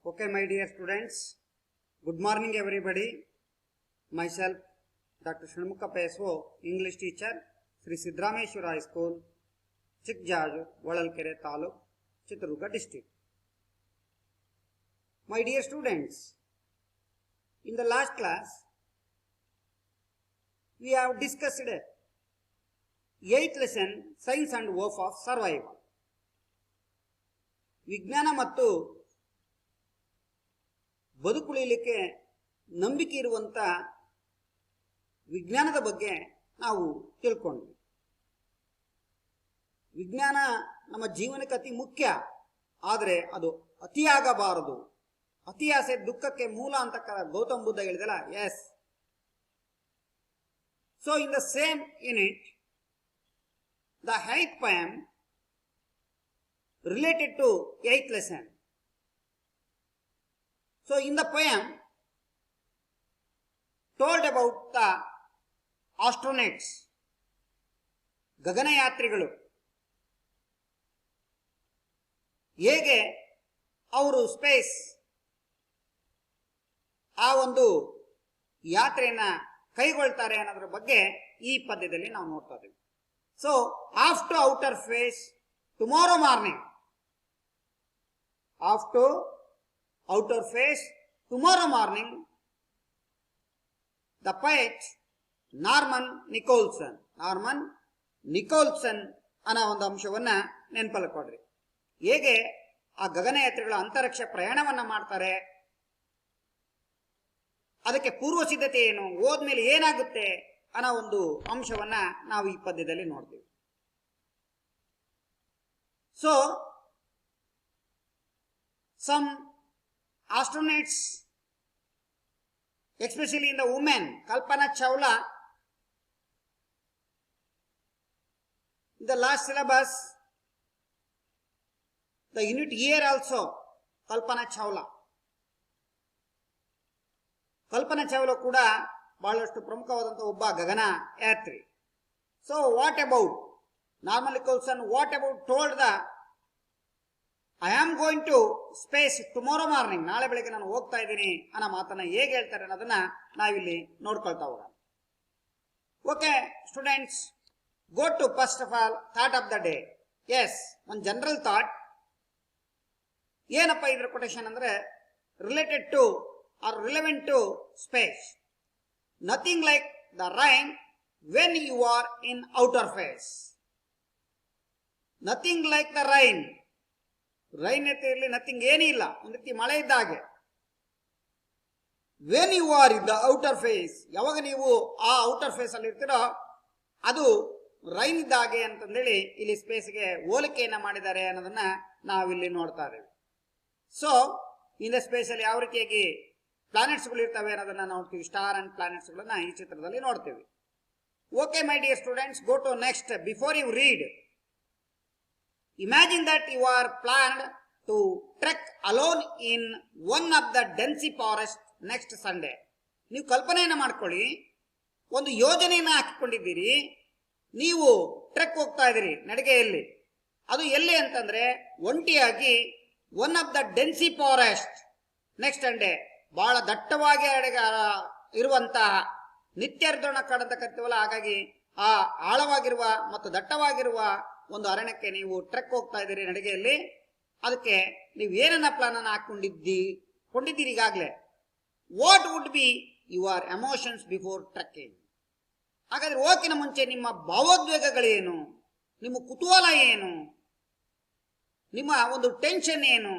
Okay, my dear students, good morning everybody. Myself, Dr. Shanmukha PSO, English teacher, Sri Sidrameshwara High School, Chikjaju, Vadalkere Taluk, Chitradurga district. My dear students, in the last class, we have discussed 8th lesson, Science and Work of Survival. ವಿಜ್ಞಾನ ಮತ್ತು ಬದುಕುಳಿಯಲಿಕ್ಕೆ ನಂಬಿಕೆ ಇರುವಂತ ವಿಜ್ಞಾನದ ಬಗ್ಗೆ ನಾವು ತಿಳ್ಕೊಂಡ್ವಿ. ವಿಜ್ಞಾನ ನಮ್ಮ ಜೀವನಕ್ಕೆ ಅತಿ ಮುಖ್ಯ, ಆದರೆ ಅದು ಅತಿಯಾಗಬಾರದು. ಅತಿಯಾಸೆ ದುಃಖಕ್ಕೆ ಮೂಲ ಅಂತ ಗೌತಮ್ ಬುದ್ಧ ಹೇಳಿದಲ್ಲ. Yes. So in the same unit, the 8th poem related to 8th lesson. So in the poem told about the astronauts, ಗಗನಯಾತ್ರಿಗಳು ಹೇಗೆ ಅವರು ಸ್ಪೇಸ್ ಆ ಒಂದು ಯಾತ್ರೆಯನ್ನ ಕೈಗೊಳ್ತಾರೆ ಅನ್ನೋದ್ರ ಬಗ್ಗೆ ಈ ಪದ್ಯದಲ್ಲಿ ನಾವು ನೋಡ್ತಾ ಇದ್ದೀವಿ. So after outer space tomorrow morning, after outer face tomorrow morning, the poet Norman Nicholson ಅನ್ನೋ ಒಂದು ಅಂಶವನ್ನ ನೆನಪಲ್ಲಿ ಕೊಡ್ರಿ. ಹೇಗೆ ಆ ಗಗನಯಾತ್ರಿಗಳು ಅಂತರಿಕ್ಷ ಪ್ರಯಾಣವನ್ನ ಮಾಡ್ತಾರೆ, ಅದಕ್ಕೆ ಪೂರ್ವ ಸಿದ್ಧತೆ ಏನು, ಹೋದ್ಮೇಲೆ ಏನಾಗುತ್ತೆ ಅನ್ನೋ ಒಂದು ಅಂಶವನ್ನ ನಾವು ಈ ಪದ್ಯದಲ್ಲಿ ನೋಡ್ತೀವಿ. So, some astronauts, especially in the women, Kalpana Chawla, in the last syllabus, the unit year also, Kalpana Chawla ಕೂಡ ಬಹಳಷ್ಟು ಪ್ರಮುಖವಾದಂಥ ಒಬ್ಬ ಗಗನ ಯಾತ್ರಿ. So, what about Norman Nicholson, what about told the I am going to space tomorrow morning, ನಾಳೆ ಬೆಳಗ್ಗೆ ನಾನು ಹೋಗ್ತಾ ಇದ್ದೀನಿ ಅನ್ನೋ ಮಾತನ್ನ ಹೇಗೆ ಹೇಳ್ತಾರೆ ಅನ್ನೋದನ್ನ ನಾವಿಲ್ಲಿ ನೋಡ್ಕೊಳ್ತಾ ಹೋಗೋಣ. Okay students, go to first of all thought of the day. Yes, ಒಂದು ಜನರಲ್ ಥಾಟ್. ಏನಪ್ಪ ಇದ್ರ ಕೊಟೇಶನ್ ಅಂದ್ರೆ, related to or relevant to space. Nothing like the rain when you are in outer space. Nothing like the rain. Rain ಇರಲಿ, nothing ಏನೂ ಇಲ್ಲ, ಒಂದು ರೀತಿ ಮಳೆ ಇದ್ದ ಹಾಗೆ. When you are in the outer space, ಯಾವಾಗ ನೀವು ಆ ಔಟರ್ ಫೇಸ್ ಅಲ್ಲಿ ಇರ್ತೀರೋ ಅದು ರೈನ್ ಇದ್ದ ಹಾಗೆ ಅಂತಂದೇಳಿ ಇಲ್ಲಿ ಸ್ಪೇಸ್ಗೆ ಹೋಲಿಕೆಯನ್ನ ಮಾಡಿದ್ದಾರೆ ಅನ್ನೋದನ್ನ ನಾವಿಲ್ಲಿ ನೋಡ್ತಾ ಇದ್ದೇವೆ. ಸೊ ಇನ್ ಸ್ಪೇಸ್ ಅಲ್ಲಿ ಯಾವ ರೀತಿಯಾಗಿ ಪ್ಲಾನೆಟ್ಸ್ಗಳು ಇರ್ತವೆ ಅನ್ನೋದನ್ನ ನೋಡ್ತೀವಿ. ಸ್ಟಾರ್ ಅಂಡ್ ಪ್ಲಾನೆಟ್ಸ್ಗಳನ್ನ ಈ ಚಿತ್ರದಲ್ಲಿ ನೋಡ್ತೀವಿ. Okay my dear students, go to next. Before you read, imagine that you are planned to trek alone in one of the dense forest next Sunday. ನೀವು ಕಲ್ಪನೆಯನ್ನ ಮಾಡ್ಕೊಳ್ಳಿ, ಒಂದು ಯೋಜನೆಯನ್ನ ಹಾಕಿಕೊಂಡಿದ್ದೀರಿ, ನೀವು ಟ್ರೆಕ್ ಹೋಗ್ತಾ ಇದ್ದೀರಿ ನಡಿಗೆಯಲ್ಲಿ. ಅದು ಎಲ್ಲಿ ಅಂತಂದ್ರೆ ಒಂಟಿಯಾಗಿ one of the ಡೆನ್ಸಿ forest next Sunday, ಬಹಳ ದಟ್ಟವಾಗಿ ಇರುವಂತಹ ನಿತ್ಯರ್ಧೋಣ ಕಾಡು ಅಂತ ಕರಿತೀವಲ್ಲ, ಹಾಗಾಗಿ ಆ ಆಳವಾಗಿರುವ ಮತ್ತು ದಟ್ಟವಾಗಿರುವ ಒಂದು ಅರಣ್ಯಕ್ಕೆ ನೀವು ಟ್ರೆಕ್ ಹೋಗ್ತಾ ಇದ್ದೀರಿ ನಡಿಗೆಯಲ್ಲಿ. ಅದಕ್ಕೆ ನೀವು ಏನನ್ನ ಪ್ಲಾನ್ ಅನ್ನ ಕೊಂಡಿದ್ದೀರಿ ಈಗಾಗಲೇ. What would be your emotions before trekking? ಹಾಗಾದ್ರೆ ಹೋಗಿನ ಮುಂಚೆ ನಿಮ್ಮ ಭಾವೋದ್ವೇಗಗಳೇನು, ನಿಮ್ಮ ಕುತೂಹಲ ಏನು, ನಿಮ್ಮ ಒಂದು ಟೆನ್ಷನ್ ಏನು,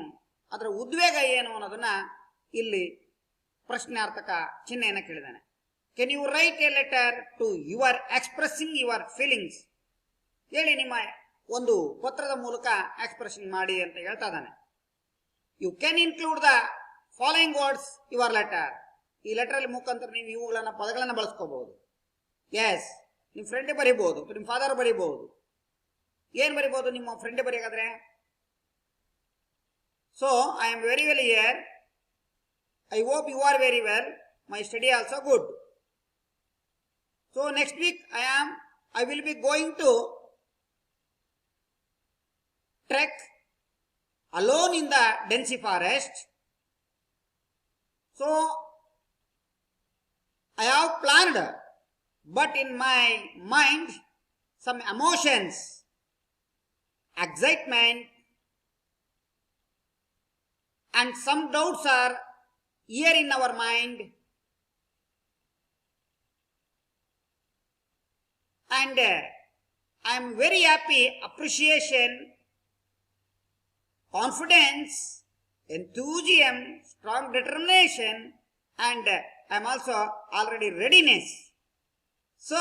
ಅದರ ಉದ್ವೇಗ ಏನು ಅನ್ನೋದನ್ನ ಇಲ್ಲಿ ಪ್ರಶ್ನಾರ್ಥಕ ಚಿಹ್ನೆಯನ್ನ ಕೇಳಿದಾನೆ. Can you write a letter to your expressing your feelings? ಹೇಳಿ, ನಿಮ್ಮ ಒಂದು ಪತ್ರದ ಮೂಲಕ ಎಕ್ಸ್ಪ್ರೆಷನ್ ಮಾಡಿ ಅಂತ ಹೇಳ್ತಾ ಇದ್ದಾನೆ. You can include the following words your letter. ಈ ಲೆಟರ್ ಅಲ್ಲಿ ಮುಖಾಂತರ ನೀವು ಇವುಗಳನ್ನ ಪದಗಳನ್ನ ಬಳಸ್ಕೋಬಹುದು. ಎಸ್, ನಿಮ್ಮ ಫ್ರೆಂಡ್ ಬರೀಬಹುದು, ನಿಮ್ಮ ಫಾದರ್ ಬರೀಬಹುದು. ಏನ್ ಬರೀಬಹುದು ನಿಮ್ಮ ಫ್ರೆಂಡ್ ಬರೆಯಾದ್ರೆ? So I am very well here, I hope you are very well, my study also good. So next week I will be going to trek alone in the dense forest. So I have planned, but in my mind some emotions, excitement and some doubts are here in our mind, and I am very happy, appreciation, confidence, enthusiasm, strong determination, and I am also already readiness. So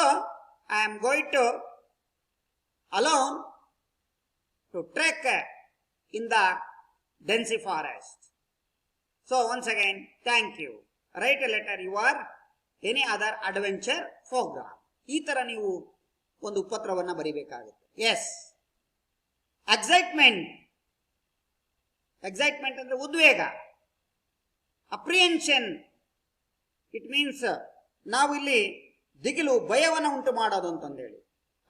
I am going to alone to trek in the dense forest. So once again, thank you. Write a letter your any other adventure program. ಈ ತರ ನೀವು ಒಂದು ಪತ್ರವನ್ನು ಬರೀಬೇಕಾಗುತ್ತೆ. S, excitement ಅಂದ್ರೆ ಉದ್ವೇಗ. ಅಪ್ರಿಹೆನ್ಷನ್, it means ನಾವು ಇಲ್ಲಿ ದಿಗಿಲು, ಭಯವನ್ನು ಉಂಟು ಮಾಡೋದು ಅಂತಂದೇಳಿ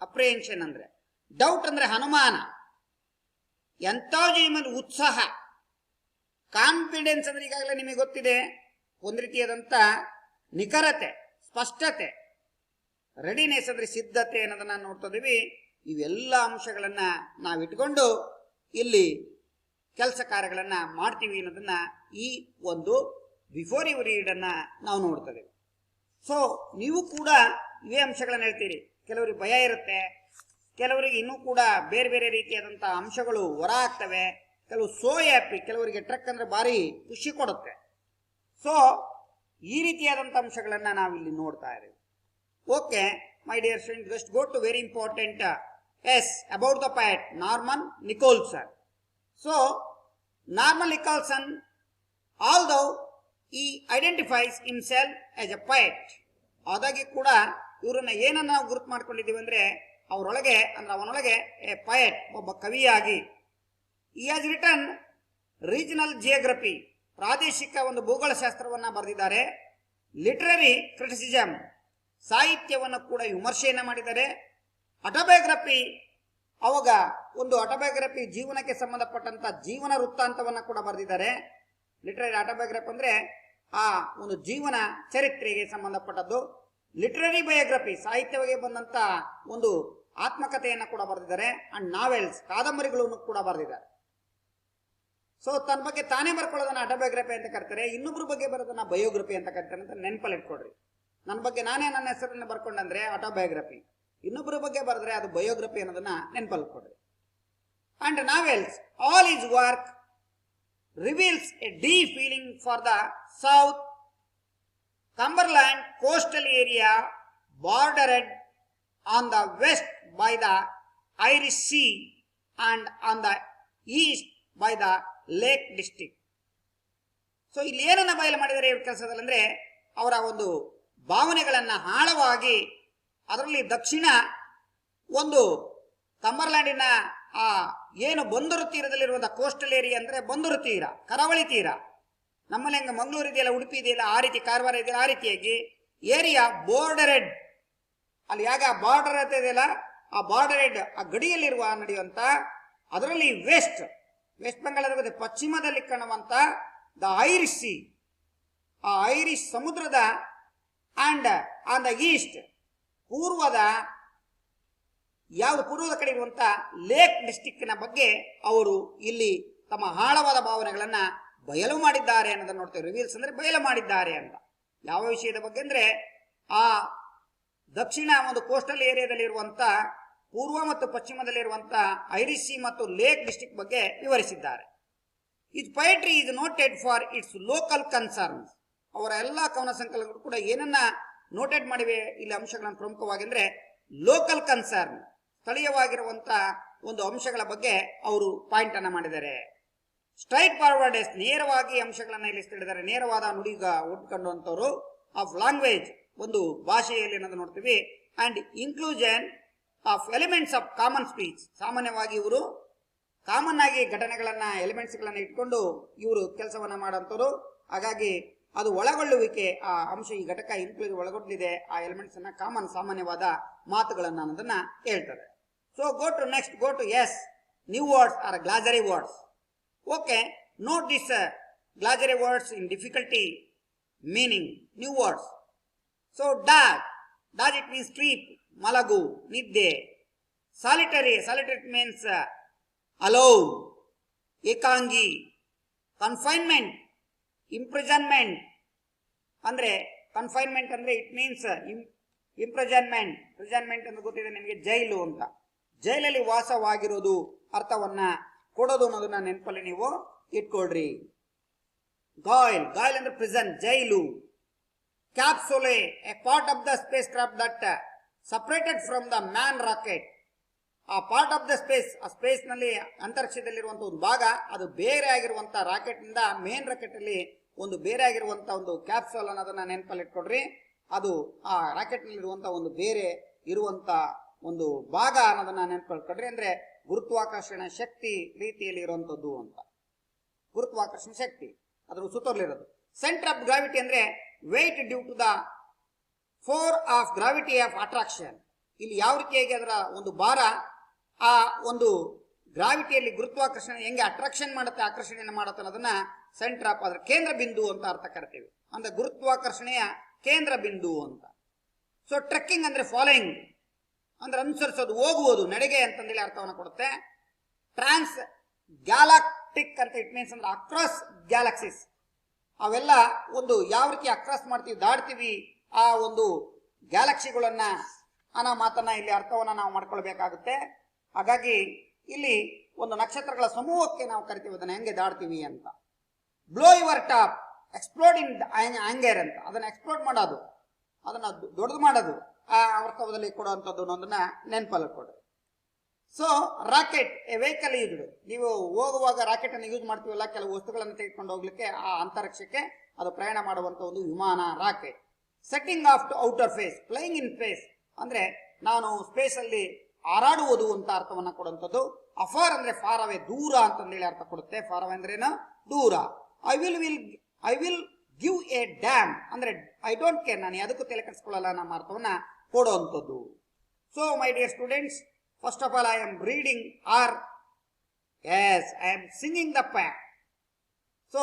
ಅಪ್ರಿಹೆನ್ಷನ್ ಅಂದ್ರೆ. ಡೌಟ್ ಅಂದ್ರೆ ಅನುಮಾನ. ಎಂಥಾಜಿಯಮ್ ಉತ್ಸಾಹ. ಕಾನ್ಫಿಡೆನ್ಸ್ ಅಂದ್ರೆ ಈಗಾಗಲೇ ನಿಮಗೆ ಗೊತ್ತಿದೆ, ಒಂದು ರೀತಿಯಾದಂಥ ನಿಖರತೆ, ಸ್ಪಷ್ಟತೆ. ರೆಡಿನೆಸ್ ಅಂದ್ರೆ ಸಿದ್ಧತೆ ಅನ್ನೋದನ್ನ ನೋಡ್ತಾ ಇದೀವಿ. ಇವೆಲ್ಲ ಅಂಶಗಳನ್ನ ನಾವಿಟ್ಕೊಂಡು ಇಲ್ಲಿ ಕೆಲಸ ಕಾರ್ಯಗಳನ್ನ ಮಾಡ್ತೀವಿ ಅನ್ನೋದನ್ನ ಈ ಒಂದು ಬಿಫೋರ್ ಯು ರೀಡ್ ಅನ್ನ ನಾವು ನೋಡ್ತಾ ಇದೀವಿ. ಸೊ ನೀವು ಕೂಡ ಇವೇ ಅಂಶಗಳನ್ನ ಹೇಳ್ತೀರಿ. ಕೆಲವರಿಗೆ ಭಯ ಇರುತ್ತೆ, ಕೆಲವರಿಗೆ ಇನ್ನೂ ಕೂಡ ಬೇರೆ ಬೇರೆ ರೀತಿಯಾದಂಥ ಅಂಶಗಳು ಹೊರ ಆಗ್ತವೆ. ಕೆಲವು ಸೋ ಹ್ಯಾಪಿ, ಕೆಲವರಿಗೆ ಟ್ರಕ್ ಅಂದ್ರೆ ಭಾರಿ ಖುಷಿ ಕೊಡುತ್ತೆ. ಸೊ ಈ ರೀತಿಯಾದಂಥ ಅಂಶಗಳನ್ನ ನಾವಿಲ್ಲಿ ನೋಡ್ತಾ ಇದ್ದೀವಿ. Okay my dear friend, just go to very important yes about the poet Norman Nicholson. So Norman Nicholson, although he identifies himself as a poet, ಆದಾಗಿ ಕೂಡ ಇವರನ್ನ ಏನನ್ನ ನಾವು ಗುರುತು ಮಾಡ್ಕೊಂಡಿದ್ದೀವಿ ಅಂದ್ರೆ ಅವರೊಳಗೆ ಅಂದ್ರೆ ಅವನೊಳಗೆ ಎ ಪಯಟ್, ಒಬ್ಬ ಕವಿಯಾಗಿ. he has written regional geography, ಪ್ರಾದೇಶಿಕ ಒಂದು ಭೂಗೋಳ ಶಾಸ್ತ್ರವನ್ನ ಬರೆದಿದ್ದಾರೆ. ಲಿಟರರಿ ಕ್ರಿಟಿಸಿಸಮ್, ಸಾಹಿತ್ಯವನ್ನು ಕೂಡ ವಿಮರ್ಶೆಯನ್ನು ಮಾಡಿದ್ದಾರೆ. ಆಟೋಬಯೋಗ್ರಫಿ, ಅವಾಗ ಒಂದು ಆಟೋಬಯೋಗ್ರಫಿ ಜೀವನಕ್ಕೆ ಸಂಬಂಧಪಟ್ಟಂತ ಜೀವನ ವೃತ್ತಾಂತವನ್ನು ಕೂಡ ಬರೆದಿದ್ದಾರೆ. ಲಿಟರರಿ ಆಟೋಬಯೋಗ್ರಫಿ ಅಂದ್ರೆ ಆ ಒಂದು ಜೀವನ ಚರಿತ್ರೆಗೆ ಸಂಬಂಧಪಟ್ಟದ್ದು. ಲಿಟರರಿ ಬಯೋಗ್ರಫಿ, ಸಾಹಿತ್ಯವಾಗಿ ಬಂದಂತ ಒಂದು ಆತ್ಮಕಥೆಯನ್ನು ಕೂಡ ಬರೆದಿದ್ದಾರೆ. ಅಂಡ್ ನಾವೆಲ್ಸ್, ಕಾದಂಬರಿಗಳನ್ನು ಕೂಡ ಬರೆದಿದ್ದಾರೆ. ಸೊ ತನ್ನ ಬಗ್ಗೆ ತಾನೇ ಬರ್ಕೊಳ್ಳೋದನ್ನ ಆಟೋಬಯೋಗ್ರಫಿ ಅಂತ ಕರೀತಾರೆ. ಇನ್ನೊಬ್ಬರ ಬಗ್ಗೆ ಬರೋದನ್ನ ಬಯೋಗ್ರಫಿ ಅಂತ ಕರೀತಾರೆ ಅಂತ ನೆನಪಲ್ಲಿ ಇಟ್ಕೊಡ್ರಿ. ನನ್ನ ಬಗ್ಗೆ ನಾನೇ ನನ್ನ ಹೆಸರನ್ನು ಬರ್ಕೊಂಡಂದ್ರೆ ಆಟೋಬಯೋಗ್ರಫಿ, ಇನ್ನೊಬ್ಬರ ಬಗ್ಗೆ ಬರೆದ್ರೆ ಅದು ಬಯೋಗ್ರಫಿ ಅನ್ನೋದನ್ನ ನೆನಪಲ್ಲಿ ಇಟ್ಕೊಡ್ರಿ. And novels, all his work reveals a deep feeling for the South Cumberland coastal area bordered on the west by the Irish Sea and on the east by the Lake District. So ಇಲ್ಲಿ ಏನನ್ನ ಬಯಲು ಮಾಡಿದರೆ ಇವ್ರ ಕೆಲಸದಲ್ಲಿ ಅಂದ್ರೆ ಅವರ ಒಂದು ಭಾವನೆಗಳನ್ನ ಆಳವಾಗಿ, ಅದರಲ್ಲಿ ದಕ್ಷಿಣ ಒಂದು ಕಂಬರ್ಲ್ಯಾಂಡಿನ ಆ ಏನು ಬಂದರು ತೀರದಲ್ಲಿರುವಂತಹ ಕೋಸ್ಟಲ್ ಏರಿಯಾ ಅಂದ್ರೆ ಬಂದರು ತೀರ, ಕರಾವಳಿ ತೀರ. ನಮ್ಮಲ್ಲಿ ಹೆಂಗ ಮಂಗಳೂರು ಇದೆಯಲ್ಲ, ಉಡುಪಿ ಇದೆಯಲ್ಲ, ಆ ರೀತಿ ಕಾರವಾರ ಇದೆಯಲ್ಲ, ಆ ರೀತಿಯಾಗಿ ಏರಿಯಾ ಬೋರ್ಡರೆಡ್, ಅಲ್ಲಿ ಯಾಗ ಬಾರ್ಡರ್ ಇದೆಯಲ್ಲ, ಆ ಬಾರ್ಡರೆಡ್, ಆ ಗಡಿಯಲ್ಲಿರುವ ನಡೆಯುವಂತ, ಅದರಲ್ಲಿ ವೆಸ್ಟ್ ಬೆಂಗಾಳದ ಪಶ್ಚಿಮದಲ್ಲಿ ಕಾಣುವಂತ ದ ಐರಿಷ್ ಸಿ, ಆ ಐರಿಷ್ ಸಮುದ್ರದ, ಅಂಡ್ ಆನ್ ದ ಈಸ್ಟ್, ಪೂರ್ವದ ಪೂರ್ವದ ಕಡೆ ಇರುವಂತ ಲೇಕ್ ಡಿಸ್ಟಿಕ್ ನ ಬಗ್ಗೆ ಅವರು ಇಲ್ಲಿ ತಮ್ಮ ಆಳವಾದ ಭಾವನೆಗಳನ್ನ ಬಯಲು ಮಾಡಿದ್ದಾರೆ ಅನ್ನೋದನ್ನ ನೋಡ್ತೇವೆ. ರಿವೀಲ್ಸ್ ಅಂದ್ರೆ ಬಯಲು ಮಾಡಿದ್ದಾರೆ ಅಂತ. ಯಾವ ವಿಷಯದ ಬಗ್ಗೆ ಅಂದ್ರೆ ಆ ದಕ್ಷಿಣ ಒಂದು ಕೋಸ್ಟಲ್ ಏರಿಯಾದಲ್ಲಿ ಇರುವಂತ, ಪೂರ್ವ ಮತ್ತು ಪಶ್ಚಿಮದಲ್ಲಿರುವಂತ ಐರಿಷ್ ಸಿ ಮತ್ತು ಲೇಕ್ ಡಿಸ್ಟಿಕ್ ಬಗ್ಗೆ ವಿವರಿಸಿದ್ದಾರೆ. Is poetry is noted for it's local concerns. ಅವರ ಎಲ್ಲಾ ಕವನ ಸಂಕಲನಗಳು ಕೂಡ ಏನನ್ನ ನೋಟೆಡ್ ಮಾಡಿವೆ ಇಲ್ಲಿ ಅಂಶಗಳನ್ನು ಪ್ರಮುಖವಾಗಿ ಅಂದ್ರೆ ಲೋಕಲ್ ಕನ್ಸರ್ನ್, ಸ್ಥಳೀಯವಾಗಿರುವಂತ ಒಂದು ಅಂಶಗಳ ಬಗ್ಗೆ ಅವರು ಪಾಯಿಂಟ್ ಅನ್ನ ಮಾಡಿದ್ದಾರೆ. ಸ್ಟ್ರೈಟ್ ಫಾರ್ವರ್ಡ್, ನೇರವಾಗಿ ಅಂಶಗಳನ್ನ ಇಲ್ಲಿ ತಿಳಿದ್ದಾರೆ. ನೇರವಾದ ನುಡಿಗ ಉಟ್ಕೊಂಡಂತವರು ಆಫ್ ಲ್ಯಾಂಗ್ವೇಜ್, ಒಂದು ಭಾಷೆಯಲ್ಲಿ ಅನ್ನೋದು ನೋಡ್ತೀವಿ. And inclusion of elements of common speech, ಸಾಮಾನ್ಯವಾಗಿ ಇವರು ಕಾಮನ್ ಆಗಿ ಘಟನೆಗಳನ್ನ, ಎಲಿಮೆಂಟ್ಸ್ ಗಳನ್ನ ಇಟ್ಕೊಂಡು ಇವರು ಕೆಲಸವನ್ನ ಮಾಡೋಂಥವ್ರು. ಹಾಗಾಗಿ ಅದು ಒಳಗೊಳ್ಳುವಿಕೆ, ಆ ಅಂಶ, ಈ ಘಟಕ ಇನ್ಕ್ಲೂಡ್ ಒಳಗೊಂಡಿದೆ, ಆ ಎಲಿಮೆಂಟ್ಸ್ ಅನ್ನ ಕಾಮನ್, ಸಾಮಾನ್ಯವಾದ ಮಾತುಗಳನ್ನ ಅನ್ನೋದನ್ನ ಹೇಳ್ತಾರೆ. So go to next, go to yes new words or glossary words. Okay, note this glossary words in difficulty meaning, new words. So daj it means sleep, malagu, nidde. Solitary means alone, ekangi. Confinement, imprisonment. ಅಂದ್ರೆ confinement ಅಂದ್ರೆ it means imprisonment. ಅಂದ್ರೆ ಗೊತ್ತಿದೆ ನಿಮಗೆ, ಜೈಲು ಅಂತ. ಜೈಲಲ್ಲಿ ವಾಸವಾಗಿರೋದು ಅರ್ಥವನ್ನ ಕೊಡೋದು ಅನ್ನೋದನ್ನ ನೆನಪಲ್ಲಿ ನೀವು ಇಟ್ಕೊಳ್ರಿ. ಗಾಯ್ಲ್ ಅಂದ್ರೆ prison, jail. Capsule, a part of the spacecraft that separated from the man rocket. ಆ ಪಾರ್ಟ್ ಆಫ್ ದ ಸ್ಪೇಸ್, ಆ ಸ್ಪೇಸ್ ನಲ್ಲಿ ಅಂತರಿಕ್ಷದಲ್ಲಿರುವಂತ ಒಂದು ಭಾಗ, ಅದು ಬೇರೆ ಆಗಿರುವಂತ ರಾಕೆಟ್ ನಿಂದ ಮೇನ್ ರಾಕೆಟ್ ಅಲ್ಲಿ ಒಂದು ಬೇರೆ ಆಗಿರುವಂತ ಒಂದು ಕ್ಯಾಪ್ಸೂಲ್ ಅನ್ನೋದನ್ನ ನೆನಪಲ್ಲಿ ಇಟ್ಕೊಡ್ರಿ. ಅದು ಆ ರಾಕೆಟ್ ನಲ್ಲಿ ಇರುವಂತ ಒಂದು ಬೇರೆ ಇರುವಂತ ಒಂದು ಭಾಗ ಅನ್ನೋದನ್ನ ನೆನಪಿಟ್ಕೊಡ್ರಿ. ಅಂದ್ರೆ ಗುರುತ್ವಾಕರ್ಷಣ ಶಕ್ತಿ ರೀತಿಯಲ್ಲಿ ಇರುವಂತದ್ದು ಅಂತ. ಗುರುತ್ವಾಕರ್ಷಣ ಶಕ್ತಿ ಅದ್ರ ಸುತ್ತಲಿರೋದು. ಸೆಂಟರ್ ಆಫ್ ಗ್ರಾವಿಟಿ ಅಂದ್ರೆ weight due to the force of gravity of attraction. ಇಲ್ಲಿ ಯಾವ ರೀತಿಯಾಗಿ ಅದರ ಒಂದು ಭಾರ ಆ ಒಂದು ಗ್ರಾವಿಟಿಯಲ್ಲಿ ಗುರುತ್ವಾಕರ್ಷಣೆ ಹೆಂಗೆ ಅಟ್ರಾಕ್ಷನ್ ಮಾಡುತ್ತೆ, ಆಕರ್ಷಣೆಯನ್ನು ಮಾಡುತ್ತೆ ಅನ್ನೋದನ್ನ ಸೆಂಟರ್ ಆಫ್, ಅದರ ಕೇಂದ್ರ ಬಿಂದು ಅಂತ ಅರ್ಥ ಕರಿತೀವಿ. ಅಂದ್ರೆ ಗುರುತ್ವಾಕರ್ಷಣೆಯ ಕೇಂದ್ರ ಬಿಂದು ಅಂತ. ಸೊ ಟ್ರೆಕ್ಕಿಂಗ್ ಅಂದ್ರೆ ಫಾಲೋಯಿಂಗ್, ಅಂದ್ರೆ ಅನುಸರಿಸೋದು, ಹೋಗುವುದು, ನಡೆಗೆ ಅಂತಂದೇಳಿ ಅರ್ಥವನ್ನು ಕೊಡುತ್ತೆ. ಟ್ರಾನ್ಸ್ ಗ್ಯಾಲಾಕ್ಟಿಕ್ ಅಂತ ಇಟ್ ಮೀನ್ಸ್ ಅಂದ್ರೆ ಅಕ್ರಾಸ್ ಗ್ಯಾಲಕ್ಸಿಸ್. ಅವೆಲ್ಲ ಒಂದು ಯಾವ ರೀತಿ ಅಕ್ರಾಸ್ ಮಾಡ್ತೀವಿ, ದಾಡ್ತೀವಿ ಆ ಒಂದು ಗ್ಯಾಲಕ್ಸಿಗಳನ್ನ ಅನ್ನೋ ಮಾತನ್ನ ಇಲ್ಲಿ ಅರ್ಥವನ್ನ ನಾವು ಮಾಡ್ಕೊಳ್ಬೇಕಾಗುತ್ತೆ. ಹಾಗಾಗಿ ಇಲ್ಲಿ ಒಂದು ನಕ್ಷತ್ರಗಳ ಸಮೂಹಕ್ಕೆ ನಾವು ಕರಿತೀವಿ ಅದನ್ನ ಹೆಂಗೆ ದಾಡ್ತೀವಿ ಅಂತ. Blow your top, explode in anger ಅಂತ, ಅದನ್ನ ಎಕ್ಸ್ಪ್ಲೋಡ್ ಮಾಡೋದು, ಅದನ್ನ ದೊಡ್ಡದು ಮಾಡೋದು, ಆ ಅರ್ಥದಲ್ಲಿ ಕೊಡುವಂಥದ್ದು ಅನ್ನೋದನ್ನ ನೆನಪಲ್ಲಿ ಕೊಡ್ರಿ. So rocket A vehicle used, ನೀವು ಹೋಗುವಾಗ ರಾಕೆಟ್ ಅನ್ನು ಯೂಸ್ ಮಾಡ್ತೀವಲ್ಲ, ಕೆಲವು ವಸ್ತುಗಳನ್ನು ತೆಗೆದುಕೊಂಡು ಹೋಗ್ಲಿಕ್ಕೆ ಆ ಅಂತರಿಕ್ಷಕ್ಕೆ ಅದು ಪ್ರಯಾಣ ಮಾಡುವಂತ ಒಂದು ವಿಮಾನ rocket. Setting off to outer space, flying in space ಅಂದ್ರೆ ನಾನು ಸ್ಪೇಸ್ ಅಲ್ಲಿ ಹಾರಾಡುವುದು ಅಂತ ಅರ್ಥವನ್ನ ಕೊಡುವಂಥದ್ದು. ಅಫಾರ್ ಅಂದ್ರೆ ಫಾರ್ ಅವೇ, ದೂರ ಅಂತಂದೇಳಿ ಅರ್ಥ ಕೊಡುತ್ತೆ. ಫಾರ್ ಅವೇ ಅಂದ್ರೆ ಏನು, ದೂರ. I will give a damn ಅಂದ್ರೆ ಐ ಡೋಂಟ್ ಕೇರ್, ನಾನು ಅದಕ್ಕೂ ತಲೆ ಕೆಡಿಸ್ಕೊಳ್ಳಲ್ಲ ನಮ್ಮ ಅರ್ಥವನ್ನ ಕೊಡುವಂಥದ್ದು. So my dear students, first of all I am reading or as I am singing the poem. So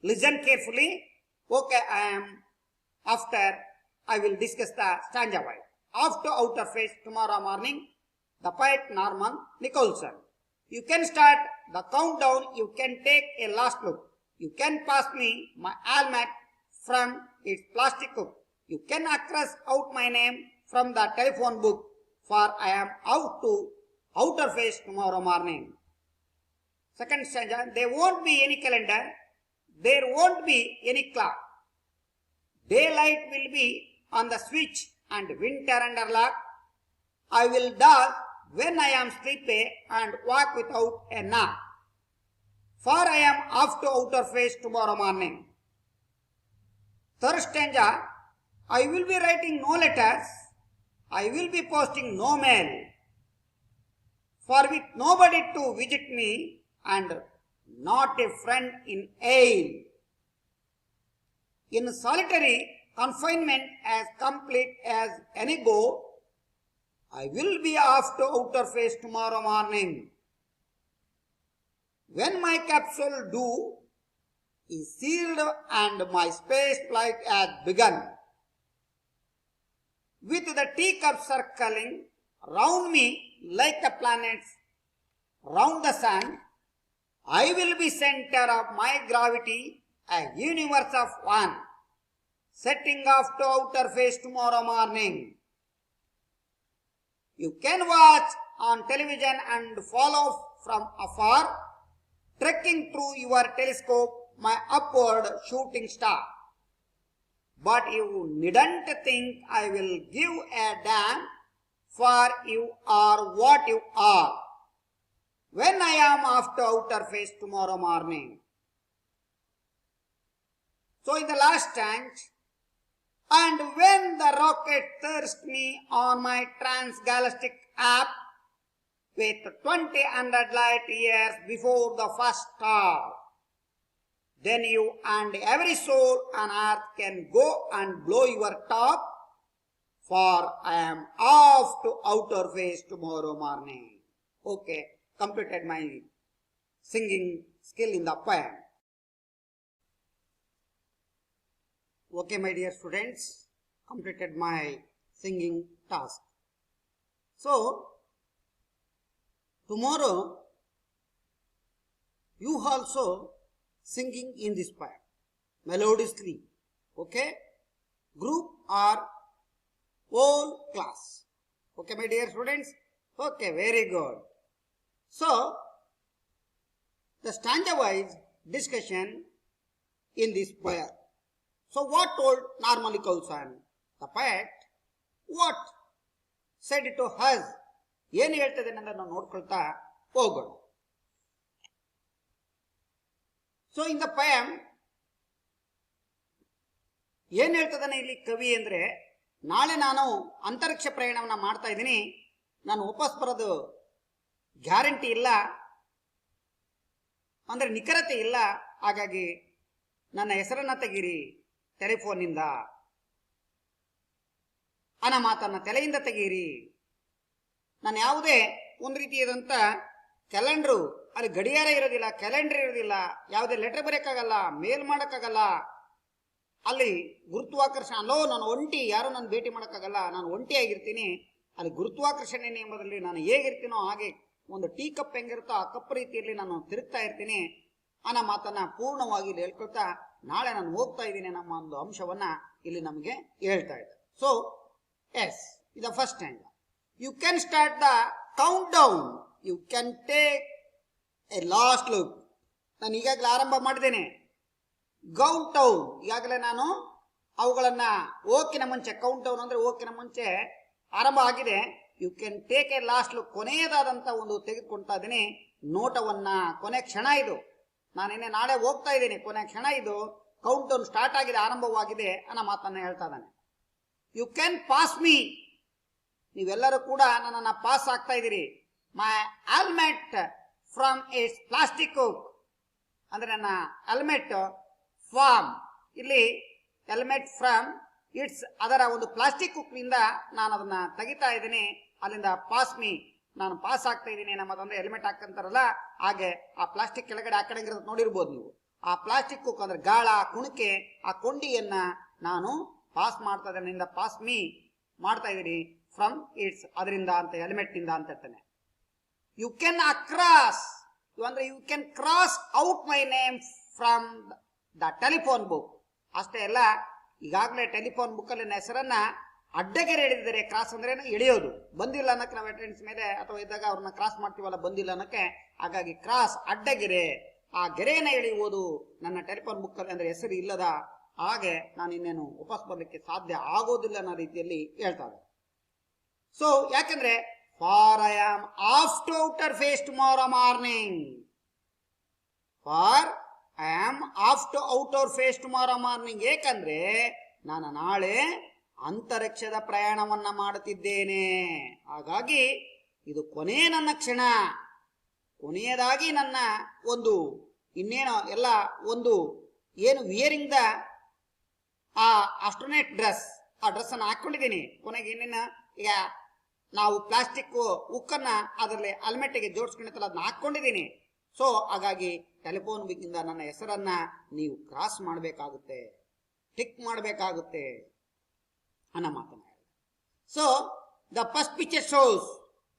listen carefully. Okay, after I will discuss the stanza wise. Off to outer face tomorrow morning, the poet Norman Nicholson. You can start the countdown, you can take a last look. You can pass me my almanac from its plastic hook. You can cross out my name from the telephone book, for I am out to outer face tomorrow morning. Second stanza, there won't be any calendar, there won't be any clock. Daylight will be on the switch and winter under lock. I will doze when I am sleepy and walk without a knock. For I am off to outer face tomorrow morning. Third stanza, I will be writing no letters, I will be posting no mail. For with nobody to visit me and not a friend in ail. In solitary confinement as complete as any go, I will be off to outer face tomorrow morning. When my capsule due is sealed and my space flight has begun, with the teacup circling round me like the planets round the sun, I will be center of my gravity, a universe of one, setting off to outer face tomorrow morning. You can watch on television and follow from afar, trekking through your telescope my upward shooting star. But you needn't think I will give a damn, for you are what you are when I am off to outer face tomorrow morning. So in the last stanza, and when the rocket thirsts me on my transgalactic app with 2,000 light years before the first star, then you and every soul on earth can go and blow your top, for I am off to outer face tomorrow morning. Okay, completed my singing skill in the poem. Okay, my dear students, completed my singing task. So, tomorrow you also singing in this poem melodiously. Okay, group or whole class. Okay, my dear students. Okay, very good. So, the stanza wise discussion in this poem. So, what told Narmali Kausan? The poet, what said it to us? ಏನು ಹೇಳ್ತದೆ ಅನ್ನೋದನ್ನ ನಾವು ನೋಡ್ಕೊಳ್ತಾ ಹೋಗೋಣ. So in the poem ಏನ್ ಹೇಳ್ತದಾನೆ ಇಲ್ಲಿ ಕವಿ ಅಂದ್ರೆ, ನಾಳೆ ನಾನು ಅಂತರಿಕ್ಷ ಪ್ರಯಾಣವನ್ನ ಮಾಡ್ತಾ ಇದ್ದೀನಿ, ನಾನು ವಾಪಸ್ ಬರೋದು ಗ್ಯಾರಂಟಿ ಇಲ್ಲ, ಅಂದ್ರೆ ನಿಖರತೆ ಇಲ್ಲ, ಹಾಗಾಗಿ ನನ್ನ ಹೆಸರನ್ನ ತೆಗೀರಿ ಟೆಲಿಫೋನ್ನಿಂದ, ಅನ್ನೋ ಮಾತನ್ನ ತಲೆಯಿಂದ ತೆಗೀರಿ. ನಾನು ಯಾವುದೇ ಒಂದು ರೀತಿಯಾದಂಥ ಕ್ಯಾಲೆಂಡ್ರು, ಅಲ್ಲಿ ಗಡಿಯಾರ ಇರೋದಿಲ್ಲ, ಕ್ಯಾಲೆಂಡರ್ ಇರೋದಿಲ್ಲ, ಯಾವುದೇ ಲೆಟರ್ ಬರೆಯೋಕ್ಕಾಗಲ್ಲ, ಮೇಲ್ ಮಾಡೋಕ್ಕಾಗಲ್ಲ, ಅಲ್ಲಿ ಗುರುತ್ವಾಕರ್ಷಣೆ ಅಲ್ಲೋ ನಾನು ಒಂಟಿ, ಯಾರು ನಾನು ಭೇಟಿ ಮಾಡೋಕ್ಕಾಗಲ್ಲ, ನಾನು ಒಂಟಿಯಾಗಿರ್ತೀನಿ, ಅಲ್ಲಿ ಗುರುತ್ವಾಕರ್ಷಣೆ ನಿಯಮದಲ್ಲಿ ನಾನು ಹೇಗಿರ್ತೀನೋ ಹಾಗೆ ಒಂದು ಟೀ ಕಪ್ ಹೆಂಗಿರುತ್ತೋ ಆ ಕಪ್ ರೀತಿಯಲ್ಲಿ ನಾನು ತಿರುಗ್ತಾ ಇರ್ತೀನಿ ಅನ್ನೋ ಮಾತನ್ನ ಪೂರ್ಣವಾಗಿ ಇಲ್ಲಿ ಹೇಳ್ಕೊಳ್ತಾ ನಾಳೆ ನಾನು ಹೋಗ್ತಾ ಇದ್ದೀನಿ ನಮ್ಮ ಒಂದು ಅಂಶವನ್ನ ಇಲ್ಲಿ ನಮಗೆ ಹೇಳ್ತಾ ಇದ್ದಾರೆ. ಸೊ ಎಸ್, ಇದು first stand. You can start the countdown. You can take a last look. ನಾನು ಈಗಾಗಲೇ ಆರಂಭ ಮಾಡಿದ್ದೇನೆ. ಕೌಂಟ್ ಡೌನ್ ಈಗಾಗಲೇ ನಾನು ಅವುಗಳನ್ನ ಓಕಿನ ಮುಂಚೆ, ಕೌಂಟ್ ಡೌನ್ ಅಂದ್ರೆ ಓಕಿನ ಮುಂಚೆ ಆರಂಭ ಆಗಿದೆ. You can take a last look, ಕೊನೆಯದಾದಂತ ಒಂದು ತೆಗೆದುಕೊಳ್ತಾ ಇದ್ದೀನಿ ನೋಟವನ್ನ. ಕೊನೆ ಕ್ಷಣ ಇದು, ನಾನೇನೆ ನಾಳೆ ಹೋಗ್ತಾ ಇದ್ದೀನಿ, ಕೊನೆ ಕ್ಷಣ ಇದು, ಕೌಂಟ್ ಡೌನ್ ಸ್ಟಾರ್ಟ್ ಆಗಿದೆ, ಆರಂಭವಾಗಿದೆ ಅನ್ನೋ ಮಾತನ್ನ ಹೇಳ್ತಾ ಇದ್ದಾನೆ. ಯು ಕ್ಯಾನ್ ಪಾಸ್ ಮೀ, ನೀವೆಲ್ಲರೂ ಕೂಡ ನನ್ನನ್ನು ಪಾಸ್ ಆಗ್ತಾ ಇದ್ದೀರಿ. My helmet from its plastic hook, ಅಂದ್ರೆ ನನ್ನ ಹೆಲ್ಮೆಟ್ ಫ್ರಮ್, ಇಲ್ಲಿ ಹೆಲ್ಮೆಟ್ ಫ್ರಮ್ ಇಟ್ಸ್, ಅದರ ಒಂದು ಪ್ಲಾಸ್ಟಿಕ್ ಹುಕ್ ನಿಂದ ನಾನು ಅದನ್ನ ತೆಗಿತಾ ಇದ್ದೀನಿ, ಅಲ್ಲಿಂದ ಪಾಸ್ ಮೀ, ನಾನು ಪಾಸ್ ಆಗ್ತಾ ಇದ್ದೀನಿ ನಮ್ಮದಂದ್ರೆ ಹೆಲ್ಮೆಟ್ ಹಾಕಂತಾರಲ್ಲ ಹಾಗೆ ಆ ಪ್ಲಾಸ್ಟಿಕ್ ಕೆಳಗಡೆ ಆ ಕಡೆ ನೋಡಿರ್ಬೋದು ನೀವು. ಆ ಪ್ಲಾಸ್ಟಿಕ್ ಹುಕ್ ಅಂದ್ರೆ ಗಾಳ, ಕುಣಿಕೆ, ಆ ಕೊಂಡಿಯನ್ನ ನಾನು ಪಾಸ್ ಮಾಡ್ತಾ ಇದ್ದೇನೆ, ಪಾಸ್ ಮೀ ಮಾಡ್ತಾ ಇದ್ದೀನಿ ಫ್ರಮ್ ಇಟ್ಸ್, ಅದರಿಂದ ಅಂತ ಹೆಲ್ಮೆಟ್ ನಿಂದ ಅಂತ ಹೇಳ್ತಾನೆ. ಯು ಕ್ಯಾನ್ ಅಕ್ರಾಸ್, ಅಂದ್ರೆ you can cross out my name from the telephone book. ಅಷ್ಟೇ ಅಲ್ಲ, ಈಗಾಗಲೇ ಟೆಲಿಫೋನ್ ಬುಕ್ ಅಲ್ಲಿ ನನ್ನ ಹೆಸರನ್ನ ಅಡ್ಡಗೆರೆ ಎಳೆದಿದ್ದಾರೆ. ಕ್ರಾಸ್ ಅಂದ್ರೆ ಎಳೆಯೋದು, ಬಂದಿಲ್ಲ ಅನ್ನಕ್ಕೆ ನಾವು ಅಟೆಂಡೆನ್ಸ್ ಮೇಲೆ ಅಥವಾ ಇದ್ದಾಗ ಅವ್ರನ್ನ ಕ್ರಾಸ್ ಮಾಡ್ತೀವಲ್ಲ ಬಂದಿಲ್ಲ ಅನ್ನಕ್ಕೆ, ಹಾಗಾಗಿ ಕ್ರಾಸ್ ಅಡ್ಡಗೆರೆ, ಆ ಗೆರೆಯನ್ನ ಎಳೆಯುವುದು ನನ್ನ ಟೆಲಿಫೋನ್ ಬುಕ್ ಅಲ್ಲಿ, ಅಂದ್ರೆ ಹೆಸರು ಇಲ್ಲದ ಹಾಗೆ ನಾನು ಇನ್ನೇನು ವಾಪಸ್ ಬರ್ಲಿಕ್ಕೆ ಸಾಧ್ಯ ಆಗೋದಿಲ್ಲ ಅನ್ನೋ ರೀತಿಯಲ್ಲಿ ಹೇಳ್ತಾ ಇದ್ದಾರೆ. ಸೊ ಯಾಕಂದ್ರೆ for I am off to outer space tomorrow morning, for I am off to outer space tomorrow morning, ಏಕಂದ್ರೆ ನಾನು ನಾಳೆ ಅಂತರಿಕ್ಷದ ಪ್ರಯಾಣವನ್ನ ಮಾಡುತ್ತಿದ್ದೇನೆ, ಹಾಗಾಗಿ ಇದು ಕೊನೆಯ ನನ್ನ ಕ್ಷಣ, ಕೊನೆಯದಾಗಿ ನನ್ನ ಒಂದು ಇನ್ನೇನೋ ಎಲ್ಲ ಒಂದು ಏನು ವಿಯರಿಂಗ್ ದ ಆ ಆಸ್ಟ್ರೋನೇಟ್ ಡ್ರೆಸ್, ಆ ಡ್ರೆಸ್ ಅನ್ನು ಹಾಕೊಂಡಿದ್ದೀನಿ. ಕೊನೆಗೆ ಇನ್ನೇನು ಈಗ ನಾವು ಪ್ಲಾಸ್ಟಿಕ್ ಉಕ್ಕನ್ನ ಅದರಲ್ಲಿ ಹೆಲ್ಮೆಟ್ಗೆ ಜೋಡಿಸ್ಕೊಂಡಿತ್ತಲ್ಲ ಅದನ್ನ ಹಾಕೊಂಡಿದ್ದೀನಿ. ಸೊ ಹಾಗಾಗಿ ಟೆಲಿಫೋನ್ ಬುಕ್ಕಿಂದ ನನ್ನ ಹೆಸರನ್ನ ನೀವು ಕ್ರಾಸ್ ಮಾಡಬೇಕಾಗುತ್ತೆ, ಟಿಕ್ ಮಾಡಬೇಕಾಗುತ್ತೆ ಅನ್ನೋ ಮಾತನ್ನ. So the first picture shows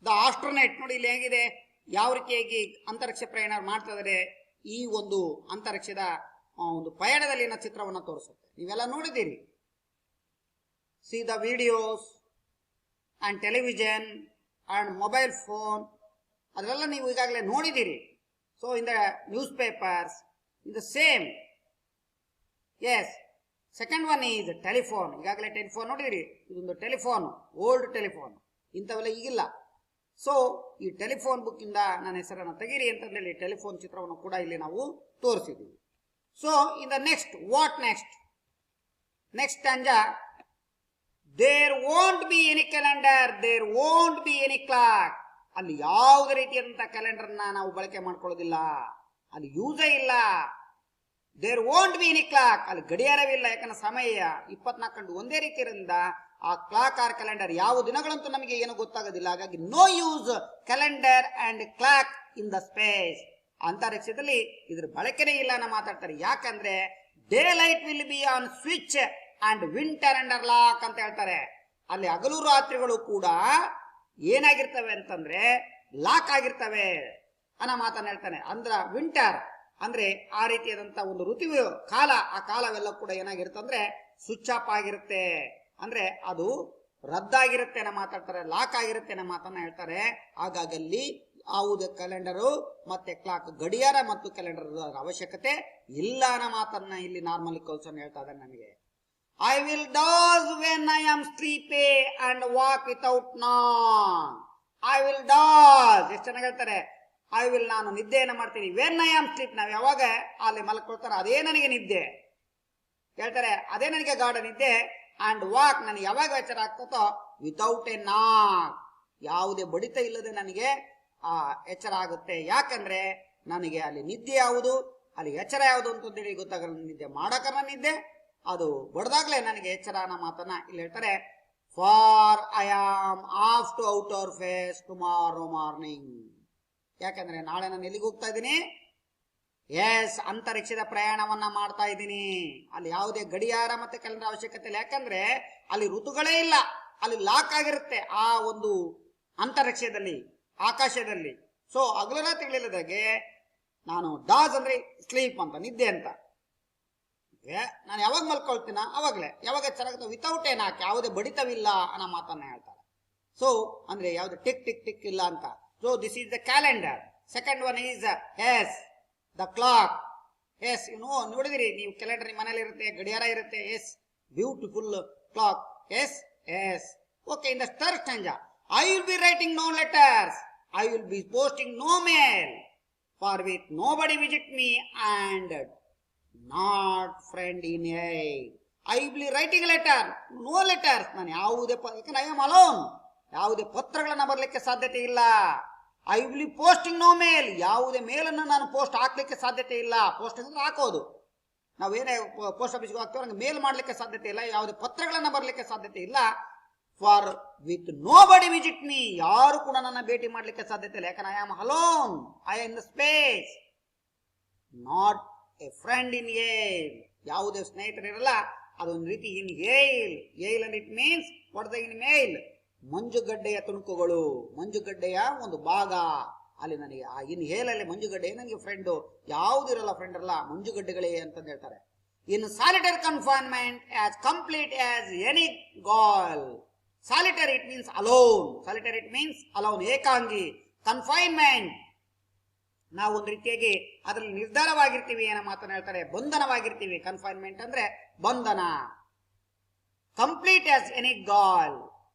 the astronaut, ನೋಡಿ ಇಲ್ಲಿ ಹೇಗಿದೆ, ಯಾವ ರೀತಿಯಾಗಿ ಅಂತರಿಕ್ಷ ಪ್ರಯಾಣ ಮಾಡ್ತಾ ಇದ್ದಾರೆ, ಈ ಒಂದು ಅಂತರಿಕ್ಷದ ಒಂದು ಪಯಣದಲ್ಲಿನ ಚಿತ್ರವನ್ನು ತೋರಿಸುತ್ತೆ. ನೀವೆಲ್ಲ ನೋಡಿದ್ದೀರಿ, see the videos and television and mobile phone, ಅದೆಲ್ಲ ನೀವು ಈಗಾಗಲೇ ನೋಡಿದ್ದೀರಿ. So in the newspapers in the same. Yes, second one is telephone, ಈಗಾಗಲೇ ಟೆಲಿಫೋನ್ ನೋಡಿದಿರಿ, ಇದೊಂದು ಟೆಲಿಫೋನ್, ಓಲ್ಡ್ ಟೆಲಿಫೋನ್, ಇಂಥವೆಲ್ಲ ಈಗಿಲ್ಲ. ಸೊ ಈ ಟೆಲಿಫೋನ್ ಬುಕ್ ಇಂದ ನನ್ನ ಹೆಸರನ್ನು ತೆಗೀರಿ ಅಂತ ಹೇಳಿ ಟೆಲಿಫೋನ್ ಚಿತ್ರವನ್ನು ಕೂಡ ಇಲ್ಲಿ ನಾವು ತೋರಿಸಿದ್ದೀವಿ. So in the next, what next stanza, there won't be any calendar, there won't be any clock, ಅಲ್ಲಿ ಯಾವುದೇ ರೀತಿಯಾದಂತಹ ಕ್ಯಾಲೆಂಡರ್ನ ನಾವು ಬಳಕೆ ಮಾಡ್ಕೊಳ್ಳೋದಿಲ್ಲ, ಅಲ್ಲಿ ಯೂಸೇ ಇಲ್ಲ. There won't be any clock, ಅಲ್ಲಿ ಗಡಿಯಾರವಿಲ್ಲ, ಯಾಕಂದ್ರೆ ಸಮಯ 24 ಗಂಟೆ ಒಂದೇ ರೀತಿ ಇರೋದ್ರಿಂದ ಆ ಕ್ಲಾಕ್ ಆರ್ ಕ್ಯಾಲೆಂಡರ್ ಯಾವ ದಿನಗಳಂತೂ ನಮಗೆ ಏನು ಗೊತ್ತಾಗೋದಿಲ್ಲ. ಹಾಗಾಗಿ no use calendar and clock in the space, ಅಂತರಿಕ್ಷದಲ್ಲಿ ಇದ್ರ ಬಳಕೆನೇ ಇಲ್ಲ ಅನ್ನೋ ಮಾತಾಡ್ತಾರೆ. ಯಾಕಂದ್ರೆ daylight will be on switch and winter under lock ಅಂತ ಹೇಳ್ತಾರೆ. ಅಲ್ಲಿ ಹಗಲು ರಾತ್ರಿಗಳು ಕೂಡ ಏನಾಗಿರ್ತವೆ ಅಂತಂದ್ರೆ ಲಾಕ್ ಆಗಿರ್ತವೆ ಅನ್ನೋ ಮಾತನ್ನ ಹೇಳ್ತಾನೆ. ಅಂದ್ರ ವಿಂಟರ್ ಅಂದ್ರೆ ಆ ರೀತಿಯಾದಂತ ಒಂದು ಋತು ಕಾಲ, ಆ ಕಾಲವೆಲ್ಲ ಕೂಡ ಏನಾಗಿರುತ್ತೆ ಸ್ವಿಚ್ ಆಫ್ ಆಗಿರುತ್ತೆ, ಅಂದ್ರೆ ಅದು ರದ್ದಾಗಿರುತ್ತೆ ಅನ್ನೋ ಮಾತಾಡ್ತಾರೆ, ಲಾಕ್ ಆಗಿರುತ್ತೆ ಅನ್ನೋ ಮಾತನ್ನ ಹೇಳ್ತಾರೆ. ಹಾಗಾಗಿ ಅಲ್ಲಿ ಯಾವುದೇ ಕ್ಯಾಲೆಂಡರು ಮತ್ತೆ ಕ್ಲಾಕ್, ಗಡಿಯಾರ ಮತ್ತು ಕ್ಯಾಲೆಂಡರ್ ಅವಶ್ಯಕತೆ ಇಲ್ಲ ಅನ್ನೋ ಮಾತನ್ನ ಇಲ್ಲಿ ನಾರ್ಮಲ್ ಕಲ್ಸನ್ ಹೇಳ್ತಾ ಇದ್ದಾನೆ ನನಗೆ. I will DOS when I am sleepy and walk without non. I will DOS, ಎಷ್ಟು ಚೆನ್ನಾಗಿ ಹೇಳ್ತಾರೆ. ಐ ವಿಲ್, ನಾನು ನಿದ್ದೆಯನ್ನು ಮಾಡ್ತೀನಿ. ವೆನ್ ಐ ಆಮ್ ಸ್ಲೀಪ್, ನಾವು ಯಾವಾಗ ಅಲ್ಲಿ ಮಲ್ಕೊಳ್ತಾರೋ ಅದೇ ನನಗೆ ನಿದ್ದೆ ಹೇಳ್ತಾರೆ, ಅದೇ ನನಗೆ ಗಾಢ ನಿದ್ದೆ. ಅಂಡ್ ವಾಕ್, ನನಗೆ ಯಾವಾಗ ಎಚ್ಚರ ಆಗ್ತದೋ ವಿತೌಟ್ ಎ ನಾಕ್, ಯಾವುದೇ ಬಡಿತ ಇಲ್ಲದೆ ನನಗೆ ಆ ಎಚ್ಚರ ಆಗುತ್ತೆ. ಯಾಕಂದ್ರೆ ನನಗೆ ಅಲ್ಲಿ ನಿದ್ದೆ ಯಾವುದು, ಅಲ್ಲಿ ಎಚ್ಚರ ಯಾವುದು ಅಂತಂದೇಳಿ ಗೊತ್ತಾಗಲ್ಲ. ನಿದ್ದೆ ಮಾಡಕರ ನಿದ್ದೆ, ಅದು ಬಡ್ದಾಗ್ಲೇ ನನಗೆ ಎಚ್ಚರ ಅನ್ನೋ ಮಾತನ್ನ ಇಲ್ಲಿ ಹೇಳ್ತಾರೆ. For I am off to outer space tomorrow morning. ಯಾಕಂದ್ರೆ ನಾಳೆ ನಾನು ಎಲ್ಲಿಗೆ ಹೋಗ್ತಾ ಇದ್ದೀನಿ? ಎಸ್, ಅಂತರಿಕ್ಷದ ಪ್ರಯಾಣವನ್ನ ಮಾಡ್ತಾ ಇದ್ದೀನಿ. ಅಲ್ಲಿ ಯಾವುದೇ ಗಡಿಯಾರ ಮತ್ತೆ ಕ್ಯಾಲೆಂಡರ್ ಅವಶ್ಯಕತೆ ಇಲ್ಲ. ಯಾಕಂದ್ರೆ ಅಲ್ಲಿ ಋತುಗಳೇ ಇಲ್ಲ, ಅಲ್ಲಿ ಲಾಕ್ ಆಗಿರುತ್ತೆ ಆ ಒಂದು ಅಂತರಿಕ್ಷದಲ್ಲಿ, ಆಕಾಶದಲ್ಲಿ. ಸೊ ಹಗಲು ರಾತ್ರಿಗಳಿಲ್ಲದಾಗೆ ನಾನು ಡಾಸ್ ಅಂದ್ರೆ ಸ್ಲೀಪ್ ಅಂತ, ನಿದ್ದೆ ಅಂತ. ನಾನು ಯಾವಾಗ ಮಲ್ಕೊಳ್ತೀನ ಅವಾಗ್ಲೇ, ಯಾವಾಗ ಚೆನ್ನಾಗುತ್ತೆ ವಿತೌಟ್ ಏನ್ ಹಾಕಿ, ಯಾವುದೇ ಬಡಿತವಿಲ್ಲ ಅನ್ನೋ ಮಾತನ್ನ ಹೇಳ್ತಾರೆ. ಸೊ ಅಂದ್ರೆ ಯಾವುದೇ ಟಿಕ್ ಟಿಕ್ ಟಿಕ್ ಇಲ್ಲ ಅಂತ. So this is the calendar. Second one is yes the clock. Yes, ನೋಡಿದಿರಿ ನೀವು, ಕ್ಯಾಲೆಂಡರ್ ನಿಮ್ಮ ಮನೇಲಿ ಇರುತ್ತೆ, ಗಡಿಯಾರ ಇರುತ್ತೆ. Yes, beautiful clock. Yes yes okay. In the third stanza, I will be writing no letters, I will be posting no mail, for with nobody visit me and not friend in aid. I will be writing letter, no letters. ನಾನು ಯಾವುದೇ, ಯಾಕಂದ್ರೆ I am alone, ಯಾವುದೇ ಪತ್ರಗಳನ್ನ ಬರಲಿಕ್ಕೆ ಸಾಧ್ಯತೆ ಇಲ್ಲ. I will be posting no mail, ಯಾವುದೇ ಮೇಲನ್ನು ನಾನು post ಹಾಕ್ಲಿಕ್ಕೆ ಸಾಧ್ಯತೆ ಇಲ್ಲ. ಪೋಸ್ಟ್ ಅಂದ್ರೆ ಹಾಕೋದು, ನಾವೇನೇ ಪೋಸ್ಟ್ ಆಫೀಸ್ಗೆ ಹೋಗ್ತೀವಿ ನಂಗೆ ಮೇಲ್ ಮಾಡ್ಲಿಕ್ಕೆ ಸಾಧ್ಯತೆ ಇಲ್ಲ, ಯಾವುದೇ ಪತ್ರಗಳನ್ನ ಬರಲಿಕ್ಕೆ ಸಾಧ್ಯತೆ ಇಲ್ಲ. For with nobody visit me, ಯಾರು ಕೂಡ ನನ್ನ ಭೇಟಿ ಮಾಡ್ಲಿಕ್ಕೆ ಸಾಧ್ಯತೆ ಇಲ್ಲ. ಯಾಕಂದ್ರೆ I am alone, I am in the space. Not a friend in hail, ಯಾವುದೇ ಸ್ನೇಹಿತರಿರಲ್ಲ. ಅದೊಂದು ರೀತಿ in hail. Hail and it means what the in mail, ಮಂಜುಗಡ್ಡೆಯ ತುಣುಕುಗಳು, ಮಂಜುಗಡ್ಡೆಯ ಒಂದು ಭಾಗ. ಅಲ್ಲಿ ನನಗೆ ಆ ಇನ್ ಹೇಲಲ್ಲಿ ಮಂಜುಗಡ್ಡೆ ನನಗೆ ಫ್ರೆಂಡು, ಯಾವುದಿರಲ್ಲ ಫ್ರೆಂಡ್ ಇರಲ್ಲ, ಮಂಜುಗಡ್ಡೆಗಳೇ ಅಂತಂದು ಹೇಳ್ತಾರೆ. In solitary confinement as complete as any gaol. Solitary it means alone. Solitary it means alone, ಏಕಾಂಗಿ. Confinement, ನಾವು ಒಂದು ರೀತಿಯಾಗಿ ಅದರಲ್ಲಿ ನಿರ್ಧಾರವಾಗಿರ್ತೀವಿ ಏನೋ ಮಾತನ್ನ ಹೇಳ್ತಾರೆ, ಬಂಧನವಾಗಿರ್ತೀವಿ. ಕನ್ಫೈನ್ಮೆಂಟ್ ಅಂದ್ರೆ ಬಂಧನ. ಕಂಪ್ಲೀಟ್ ಆಸ್ ಎನಿ ಗಾಲ್,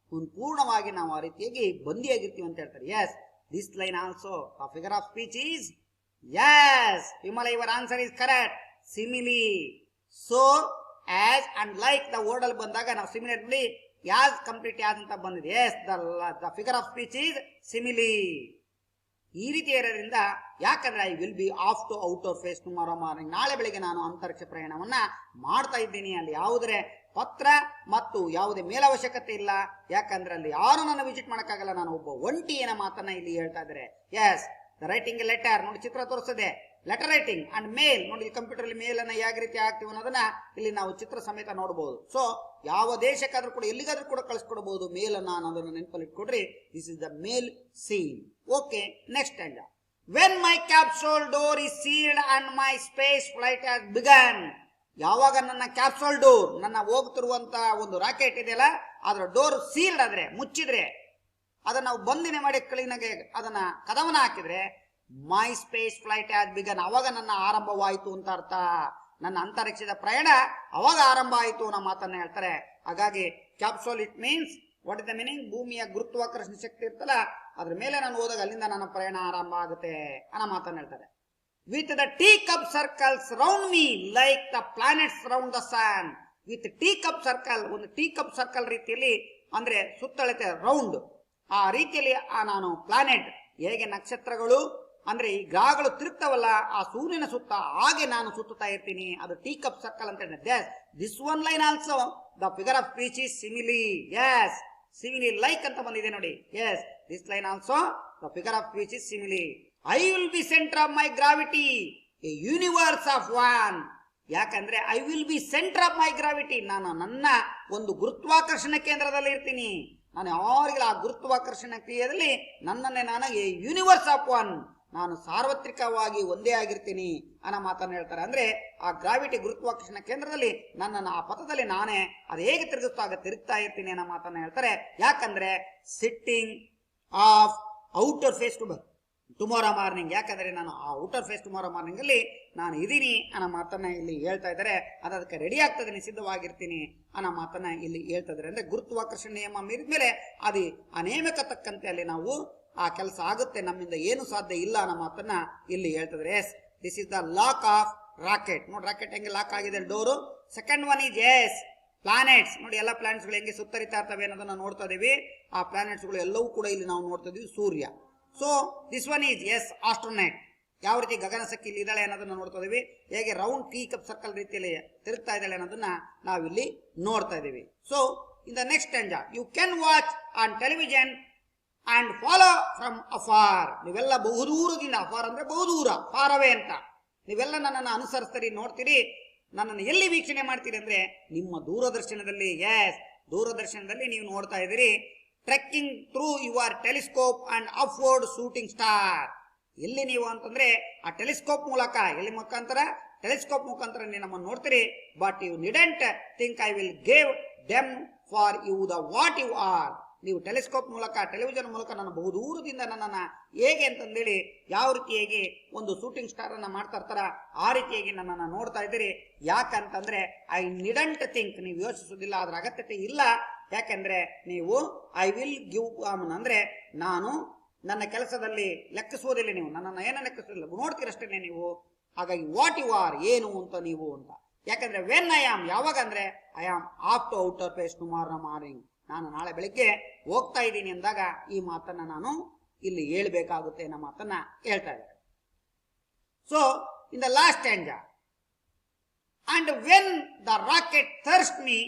ಪೂರ್ಣವಾಗಿ ನಾವು ಆ ರೀತಿಯಾಗಿ ಬಂದಿಯಾಗಿರ್ತೀವಿ ಅಂತ ಹೇಳ್ತಾರೆ. Yes, this line also the figure of speech is yes. Vimala, your answer is correct. Simile, so, as and like the word ಅಲ್ಲಿ ಬಂದಾಗ ನಾವು ಸಿಮಿಲರ್ಲಿ ಯಾಸ್ ಕಂಪ್ಲೀಟ್ ಯಾಸ್ ಅಂತ ಬಂದಿದೆ. Yes, the figure of speech is simile. ಈ ರೀತಿ ಇರೋದ್ರಿಂದ, ಯಾಕಂದ್ರೆ I will be off to outer space tomorrow morning, ನಾಳೆ ಬೆಳಿಗ್ಗೆ ನಾನು ಅಂತರಿಕ್ಷ ಪ್ರಯಾಣವನ್ನ ಮಾಡ್ತಾ ಇದ್ದೀನಿ. ಅಲ್ಲಿ ಯಾವುದೇ ಪತ್ರ ಮತ್ತು ಯಾವುದೇ ಮೇಲವಶ್ಯಕತೆ ಇಲ್ಲ. ಯಾಕಂದ್ರೆ ಅಲ್ಲಿ ಯಾರು ನನ್ನ ವಿಸಿಟ್ ಮಾಡಕ್ಕಾಗಲ್ಲ, ನಾನು ಒಬ್ಬ ಒಂಟಿ ಏನೋ ಮಾತನ್ನ ಇಲ್ಲಿ ಹೇಳ್ತಾ ಇದ್ದಾರೆ. Yes, the writing a letter, ನೋಡಿ ಚಿತ್ರ ತೋರಿಸ್ತದೆ. ಲೆಟರ್ ರೈಟಿಂಗ್ ಅಂಡ್ ಮೇಲ್, ನೋಡಿ ಕಂಪ್ಯೂಟರ್ ಅಲ್ಲಿ ಮೇಲ್ ಅನ್ನ ಯಾವ ರೀತಿ ಹಾಕ್ತೀವಿ ಅನ್ನೋದನ್ನ ಇಲ್ಲಿ ನಾವು ಚಿತ್ರ ಸಮೇತ ನೋಡಬಹುದು. ಸೊ ಯಾವ ದೇಶಕ್ಕಾದ್ರೂ ಕೂಡ ಎಲ್ಲಿಗಾದ್ರೂ ಕೂಡ ಕಳಿಸ್ಕೊಡಬಹುದು ಮೇಲ್ ಅನ್ನ ಅನ್ನೋದನ್ನ ನೆನಪಲ್ಲಿ ಇಟ್ಕೊಡ್ರಿ. This is the mail scene. Okay, next stanza. When my capsule door is sealed and my space flight has begun. ಯಾವಾಗ ನನ್ನ ಕ್ಯಾಪ್ಸೂಲ್ ಡೋರ್, ನನ್ನ ಹೋಗ್ತಿರುವಂತ ಒಂದು ರಾಕೆಟ್ ಇದೆಯಲ್ಲ, ಅದರ ಡೋರ್ ಸೀಲ್ಡ್ ಆದ್ರೆ, ಮುಚ್ಚಿದ್ರೆ, ಅದನ್ನ ನಾವು ಬಂದಿನ ಮಾಡಿ ಕ್ಲೀನಾಗೆ ಅದನ್ನ ಕದವನ್ನ ಹಾಕಿದ್ರೆ, ಮೈ ಸ್ಪೇಸ್ ಫ್ಲೈಟ್ ಹ್ಯಾಸ್ ಬಿಗನ್, ಅವಾಗ ನನ್ನ ಆರಂಭವಾಯಿತು ಅಂತ ಅರ್ಥ. ನನ್ನ ಅಂತರಿಕ್ಷದ ಪ್ರಯಾಣ ಅವಾಗ ಆರಂಭ ಆಯಿತು ಅನ್ನೋ ಮಾತನ್ನ ಹೇಳ್ತಾರೆ. ಹಾಗಾಗಿ capsule it means what is the meaning, ಭೂಮಿಯ ಗುರುತ್ವಾಕರ್ಷಣ ಶಕ್ತಿ ಇರ್ತಲ್ಲ ಅದ್ರ ಮೇಲೆ ನಾನು ಹೋದಾಗ ಅಲ್ಲಿಂದ ನನ್ನ ಪ್ರಯಾಣ ಆರಂಭ ಆಗುತ್ತೆ ಅನ್ನೋ ಮಾತನ್ನ ಹೇಳ್ತಾರೆ. With the tea cup circles round me like the planets round the sun. With tea cup circle, ಒಂದು ಟೀ ಕಪ್ ಸರ್ಕಲ್ ರೀತಿಯಲ್ಲಿ ಅಂದ್ರೆ ಸುತ್ತಳತೆ ರೌಂಡ್, ಆ ರೀತಿಯಲ್ಲಿ ನಾನು ಪ್ಲಾನೆಟ್, ಹೇಗೆ ನಕ್ಷತ್ರಗಳು ಅಂದ್ರೆ ಈ ಗ್ರಹಗಳು ತಿರುಗ್ತಾವಲ್ಲ ಆ ಸೂರ್ಯನ ಸುತ್ತ, ಹಾಗೆ ನಾನು ಸುತ್ತುತ್ತಾ ಇರ್ತೀನಿ. ಅದು ಟೀ ಕಪ್ ಸರ್ಕಲ್ ಅಂತ ಹೇಳಿದೆ. This one line also the figure of speech is simile. Yes, simile like ಅಂತ ಬಂದಿದೆ ನೋಡಿ. Yes, this line also the figure of speech is simile. I will be centre of my gravity, a universe of one. ಯಾಕಂದ್ರೆ I will be centre of my gravity, ನಾನು ನನ್ನ ಒಂದು ಗುರುತ್ವಾಕರ್ಷಣ ಕೇಂದ್ರದಲ್ಲಿ ಇರ್ತೀನಿ. ನಾನು ಯಾರಿಗಿಲ್ಲ ಆ ಗುರುತ್ವಾಕರ್ಷಣ ಕ್ರಿಯೆಯಲ್ಲಿ ನನ್ನನ್ನೇ ನಾನು ಯೂನಿವರ್ಸ್ ಆಫ್ ಒನ್, ನಾನು ಸಾರ್ವತ್ರಿಕವಾಗಿ ಒಂದೇ ಆಗಿರ್ತೀನಿ ಅನ್ನೋ ಮಾತನ್ನು ಹೇಳ್ತಾರೆ. ಅಂದ್ರೆ ಆ ಗ್ರಾವಿಟಿ ಗುರುತ್ವಾಕರ್ಷಣ ಕೇಂದ್ರದಲ್ಲಿ ನನ್ನನ್ನು ಆ ಪಥದಲ್ಲಿ ನಾನೇ ಅದು ಹೇಗೆ ತಿರುಗ್ತಾ ಇರ್ತೀನಿ ಅನ್ನೋ ಮಾತನ್ನು ಹೇಳ್ತಾರೆ. ಯಾಕಂದ್ರೆ sitting off outer space tomorrow morning, ಯಾಕಂದ್ರೆ ನಾನು ಆ ಔಟರ್ ಫೇಸ್ ಟುಮಾರೋ ಮಾರ್ನಿಂಗ್ ಅಲ್ಲಿ ನಾನು ಇದೀನಿ ಅನ್ನೋ ಮಾತನ್ನ ಇಲ್ಲಿ ಹೇಳ್ತಾ ಇದ್ದಾರೆ. ಅದಕ್ಕೆ ರೆಡಿ ಆಗ್ತದೀನಿ, ಸಿದ್ಧವಾಗಿರ್ತೀನಿ ಅನ್ನೋ ಮಾತನ್ನ ಇಲ್ಲಿ ಹೇಳ್ತಾ ಇದ್ದಾರೆ. ಅಂದ್ರೆ ಗುರುತ್ವಾಕರ್ಷಣ ನಿಯಮ ಮೀರಿದ ಮೇಲೆ ಅದು ಆ ನೇಮಕ ತಕ್ಕಂತೆ ಅಲ್ಲಿ ನಾವು ಆ ಕೆಲಸ ಆಗುತ್ತೆ, ನಮ್ಮಿಂದ ಏನು ಸಾಧ್ಯ ಇಲ್ಲ ಅನ್ನೋ ಮಾತನ್ನ ಇಲ್ಲಿ ಹೇಳ್ತಿದ್ರೆ. Yes, this is the lock of rocket. ನೋಡಿ ರಾಕೆಟ್ ಹೆಂಗೆ ಲಾಕ್ ಆಗಿದೆ door. Second one is yes planets. ನೋಡಿ ಎಲ್ಲ ಪ್ಲಾನೆಟ್ಸ್ಗಳು ಹೆಂಗೆ ಸುತ್ತರಿತಾ ಇರ್ತವೆ ಅನ್ನೋದನ್ನ ನೋಡ್ತಾ ಇದೀವಿ. ಆ ಪ್ಲಾನೆಟ್ಸ್ಗಳು ಎಲ್ಲವೂ ಕೂಡ ಇಲ್ಲಿ ನಾವು ನೋಡ್ತಾ ಇದೀವಿ. ಸೂರ್ಯ. So this one is yes astronaut. ಯಾವ ರೀತಿ ಗಗನಸಕ್ಕಿ ಇಲ್ಲಿ ಇದ್ದಾಳೆ ಅನ್ನೋದನ್ನ ನೋಡ್ತಾ ಇದೀವಿ. ಹೇಗೆ ರೌಂಡ್ ಟೀ ಕಪ್ ಸರ್ಕಲ್ ರೀತಿಯಲ್ಲಿ ತಿರುಗ್ತಾ ಇದ್ದಾಳೆ ಅನ್ನೋದನ್ನ ನಾವಿಲ್ಲಿ ನೋಡ್ತಾ ಇದೀವಿ. So in the next stanza, you can watch on television and follow from afar. ನೀವೆಲ್ಲ ಬಹುದೂರದಿಂದ, ಅಫಾರ್ ಅಂದ್ರೆ ಬಹುದೂರ, ಫಾರ್ ಅವೇ ಅಂತ, ನೀವೆಲ್ಲ ನನ್ನನ್ನು ಅನುಸರಿಸ್ತೀರಿ, ನೋಡ್ತೀರಿ. ನನ್ನನ್ನು ಎಲ್ಲಿ ವೀಕ್ಷಣೆ ಮಾಡ್ತೀರಿ ಅಂದ್ರೆ ನಿಮ್ಮ ದೂರದರ್ಶನದಲ್ಲಿ. ಎಸ್, ದೂರದರ್ಶನದಲ್ಲಿ ನೀವು ನೋಡ್ತಾ ಇದ್ದೀರಿ. Trekking through your telescope and upward shooting star. ಎಲ್ಲಿ ನೀವು ಅಂತಂದ್ರೆ ಆ ಟೆಲಿಸ್ಕೋಪ್ ಮೂಲಕ, ಎಲ್ಲಿ ಮುಖಾಂತರ? ಟೆಲಿಸ್ಕೋಪ್ ಮುಖಾಂತರ ನೀವು ನಮ್ಮನ್ನು ನೋಡ್ತೀರಿ. But you needn't think I will give them for you the what you are. ನೀವು ಟೆಲಿಸ್ಕೋಪ್ ಮೂಲಕ, ಟೆಲಿವಿಷನ್ ಮೂಲಕ ನನ್ನ ಬಹುದೂರದಿಂದ ನನ್ನನ್ನು ಹೇಗೆ ಅಂತಂದೇಳಿ ಯಾವ ರೀತಿಯಾಗಿ ಒಂದು ಶೂಟಿಂಗ್ ಸ್ಟಾರ್ ಅನ್ನ ಮಾಡ್ತಾ ಇರ್ತಾರ ಆ ರೀತಿಯಾಗಿ ನನ್ನನ್ನು ನೋಡ್ತಾ ಇದ್ದೀರಿ. ಯಾಕಂತಂದ್ರೆ ಐ ನಿಡಂಟ್ ಥಿಂಕ್, ನೀವು ಯೋಚಿಸುವುದಿಲ್ಲ, ಅದರ ಅಗತ್ಯತೆ ಇಲ್ಲ. ಯಾಕೆಂದ್ರೆ ನೀವು ಐ ವಿಲ್ ಗಿವ್ ಅಂದ್ರೆ ನಾನು ನನ್ನ ಕೆಲಸದಲ್ಲಿ ಲೆಕ್ಕಿಸುವುದಿಲ್ಲ, ನೀವು ನನ್ನನ್ನು ಏನನ್ನ ಲೆಕ್ಕಿಸೋದಿಲ್ಲ, ನೋಡ್ತೀರಷ್ಟೇ ನೀವು. ಹಾಗಾಗಿ ವಾಟ್ ಯು ಆರ್, ಏನು ಅಂತ ನೀವು ಅಂತ. ಯಾಕಂದ್ರೆ ವೆನ್ ಐ ಆಮ್, ಯಾವಾಗ ಅಂದ್ರೆ I am off to outer space tomorrow morning, ನಾನು ನಾಳೆ ಬೆಳಿಗ್ಗೆ ಹೋಗ್ತಾ ಇದ್ದೀನಿ ಅಂದಾಗ ಈ ಮಾತನ್ನ ನಾನು ಇಲ್ಲಿ ಹೇಳ್ಬೇಕಾಗುತ್ತೆ ಅನ್ನೋ ಮಾತನ್ನ ಹೇಳ್ತಾ ಇದ್ದಾರೆ. So in the last stanza, and when the rocket thrust me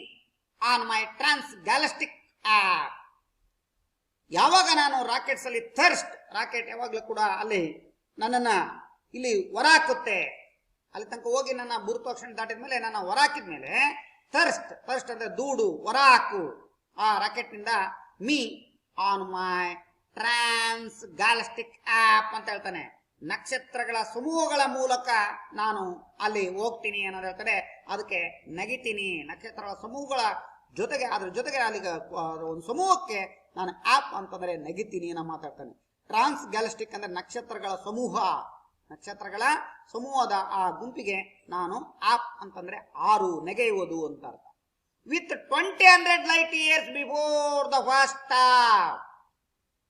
on my transgalactic up. ಯಾವಾಗ ನಾನು ರಾಕೆಟ್ಸ್ ಅಲ್ಲಿ ಥರ್ಸ್ಟ್, ರಾಕೆಟ್ ಯಾವಾಗಲೂ ಕೂಡ ಅಲ್ಲಿ ನನ್ನನ್ನ ಇಲ್ಲಿ ಹೊರಹಾಕುತ್ತೆ, ಅಲ್ಲಿ ತನಕ ಹೋಗಿ ನನ್ನ ಗುರುತ್ವಾಕರ್ಷಣ ದಾಟಿದ ಮೇಲೆ ನನ್ನ ಹೊರಹಾಕಿದ ಮೇಲೆ ಥರ್ಸ್ಟ್ ಅಂದ್ರೆ ದೂಡು, ಹೊರಹಾಕು ಆ ರಾಕೆಟ್ ನಿಂದ me on my transgalactic up ಅಂತ ಹೇಳ್ತಾನೆ. ನಕ್ಷತ್ರಗಳ ಸಮೂಹಗಳ ಮೂಲಕ ನಾನು ಅಲ್ಲಿ ಹೋಗ್ತೀನಿ ಅನ್ನೋದು ಹೇಳ್ತಾರೆ. ಅದಕ್ಕೆ ನಗಿತೀನಿ, ನಕ್ಷತ್ರಗಳ ಸಮೂಹಗಳ ಜೊತೆಗೆ, ಅದ್ರ ಜೊತೆಗೆ ಅಲ್ಲಿಗೆ ಒಂದು ಸಮೂಹಕ್ಕೆ ನಾನು ಆಪ್ ಅಂತಂದ್ರೆ ನಗಿತೀನಿ ಅನ್ನೋ ಮಾತಾಡ್ತಾನೆ. ಟ್ರಾನ್ಸ್ ಗ್ಯಾಲಸ್ಟಿಕ್ ಅಂದ್ರೆ ನಕ್ಷತ್ರಗಳ ಸಮೂಹ, ನಕ್ಷತ್ರಗಳ ಸಮೂಹದ ಆ ಗುಂಪಿಗೆ ನಾನು ಆಪ್ ಅಂತಂದ್ರೆ ಆರು, ನೆಗೆಯುವುದು ಅಂತ ಅರ್ಥ. With 2000 light years before the first star.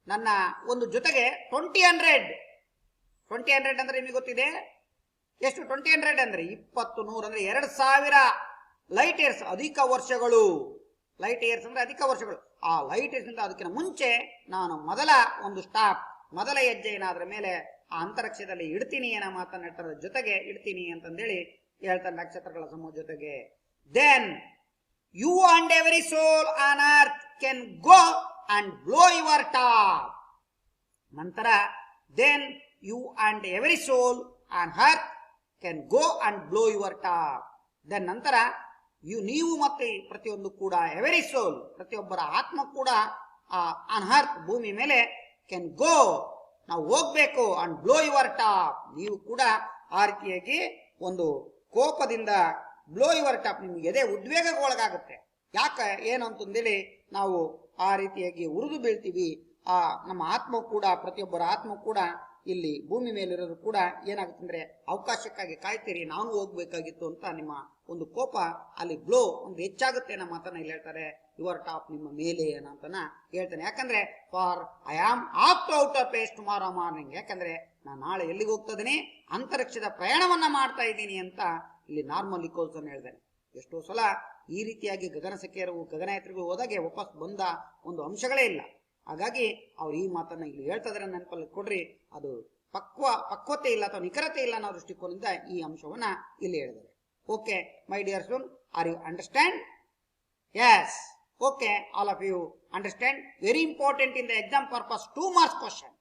ನನ್ನ ಒಂದು ಜೊತೆಗೆ 2000 ಅಂದ್ರೆ ನಿಮಗೆ ಗೊತ್ತಿದೆ ಎಷ್ಟು? 2000 ಅಂದ್ರೆ 20,100 ಅಂದ್ರೆ 2000 ಲೈಟ್ ಇಯರ್ಸ್, ಅಧಿಕ ವರ್ಷಗಳು. ಲೈಟ್ ಇಯರ್ಸ್ ಅಂದ್ರೆ ಅಧಿಕ ವರ್ಷಗಳು. ಆ ಲೈಟ್ ಇಯರ್ಸ್ ಇಂದ ಅದಕ್ಕಿಂತ ಮುಂಚೆ ನಾನು ಮೊದಲ ಒಂದು ಸ್ಟಾಪ್, ಮೊದಲ ಹೆಜ್ಜೆ ಏನಾದ್ರ ಮೇಲೆ ಆ ಅಂತರಿಕ್ಷದಲ್ಲಿ ಇಡ್ತೀನಿ ಅನ್ನೋ ಮಾತನ್ನ ಹೇಳ್ತಾರೆ. ಜೊತೆಗೆ ಇಡ್ತೀನಿ ಅಂತಂದೇಳಿ ಹೇಳ್ತಾರೆ ನಕ್ಷತ್ರಗಳ ಸಮೂಹ ಜೊತೆಗೆ. Then you and every soul on earth can go and blow your top. ನಂತರ then you and every soul on earth can go and blow your top. Then ನಂತರ ನೀವು ಮತ್ತೆ ಪ್ರತಿಯೊಂದು ಕೂಡ ಎವರಿ ಸೋಲ್, ಪ್ರತಿಯೊಬ್ಬರ ಆತ್ಮ ಕೂಡ ಆನ್ ಅರ್ತ್ ಭೂಮಿ ಮೇಲೆ ಕ್ಯಾನ್ ಗೋ, ನಾವು ಹೋಗ್ಬೇಕು, ಅಂಡ್ ಬ್ಲೋ ಯುವರ್ ಟಾಪ್, ನೀವು ಕೂಡ ಆ ರೀತಿಯಾಗಿ ಒಂದು ಕೋಪದಿಂದ ಬ್ಲೋ ಯುವರ್ ಟಾಪ್, ನಿಮ್ಗೆ ಎದೆ ಉದ್ವೇಗಕ್ಕೆ ಒಳಗಾಗುತ್ತೆ. ಯಾಕೆ ಏನು ಅಂತಂದೇಳಿ ನಾವು ಆ ರೀತಿಯಾಗಿ ಉರಿದು ಬೀಳ್ತೀವಿ. ಆ ನಮ್ಮ ಆತ್ಮ ಕೂಡ, ಪ್ರತಿಯೊಬ್ಬರ ಆತ್ಮ ಕೂಡ ಇಲ್ಲಿ ಭೂಮಿ ಮೇಲಿರೋದು ಕೂಡ ಏನಾಗುತ್ತೆ ಅಂದ್ರೆ ಅವಕಾಶಕ್ಕಾಗಿ ಕಾಯ್ತೀರಿ, ನಾನು ಹೋಗ್ಬೇಕಾಗಿತ್ತು ಅಂತ ನಿಮ್ಮ ಒಂದು ಕೋಪ ಅಲ್ಲಿ ಬ್ಲೋ ಒಂದು ಹೆಚ್ಚಾಗುತ್ತೆ ಅನ್ನೋ ಮಾತನ್ನ ಇಲ್ಲಿ ಹೇಳ್ತಾರೆ. ಯುವರ್ ಟಾಪ್, ನಿಮ್ಮ ಮೇಲೆ ಅಂತನ ಹೇಳ್ತಾನೆ. ಯಾಕಂದ್ರೆ for I am off to outer space tomorrow morning, ಯಾಕಂದ್ರೆ ನಾನು ನಾಳೆ ಎಲ್ಲಿಗೆ ಹೋಗ್ತಾ ಇದ್ದೀನಿ, ಅಂತರಿಕ್ಷದ ಪ್ರಯಾಣವನ್ನ ಮಾಡ್ತಾ ಇದ್ದೀನಿ ಅಂತ ಇಲ್ಲಿ ನಾರ್ಮಲ್ ಇಕೋಲ್ಸ್ ಅನ್ನು ಹೇಳ್ತಾನೆ. ಎಷ್ಟೋ ಸಲ ಈ ರೀತಿಯಾಗಿ ಗಗನಸಖಿಯರು, ಗಗನಯಾತ್ರಿಗಳು ಹೋದಾಗೆ ವಾಪಸ್ ಬಂದ ಒಂದು ಅಂಶಗಳೇ ಇಲ್ಲ. ಹಾಗಾಗಿ ಅವ್ರು ಈ ಮಾತನ್ನ ಇಲ್ಲಿ ಹೇಳ್ತಾ ಇದ್ರೆ ನೆನಪಲ್ಲಿ ಕೊಡ್ರಿ, ಅದು ಪಕ್ವತೆ ಇಲ್ಲ ಅಥವಾ ನಿಖರತೆ ಇಲ್ಲ ಅನ್ನೋ ದೃಷ್ಟಿಕೋನದಿಂದ ಈ ಅಂಶವನ್ನ ಇಲ್ಲಿ ಹೇಳಿದ್ದಾರೆ. Okay my dear student, are you understand? Yes, okay, all of you understand. Very important in the exam purpose, 2 mark question.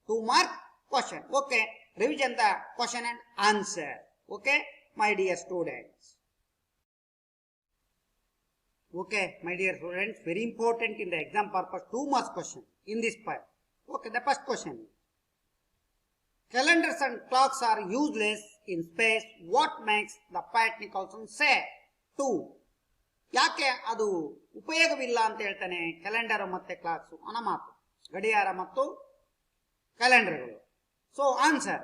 2 mark question. Okay, revision the question and answer. Okay, my dear students. Okay, my dear students, very important in the exam purpose, 2 marks question in this part. Okay, the first question. Calendars and clocks are useless in space. What makes the Piat-Nicolson say? 2. ಯಾಕೆ ಅದು ಉಪಯೋಗವಿಲ್ಲ ಅಂತ ಹೇಳ್ತಾನೆ calendar ಮತ್ತೆ clogs ಅನ್ನೋ ಮಾತು, ಗಡಿಯಾರ ಮತ್ತು ಕ್ಯಾಲೆಂಡರ್ಗಳು. So answer,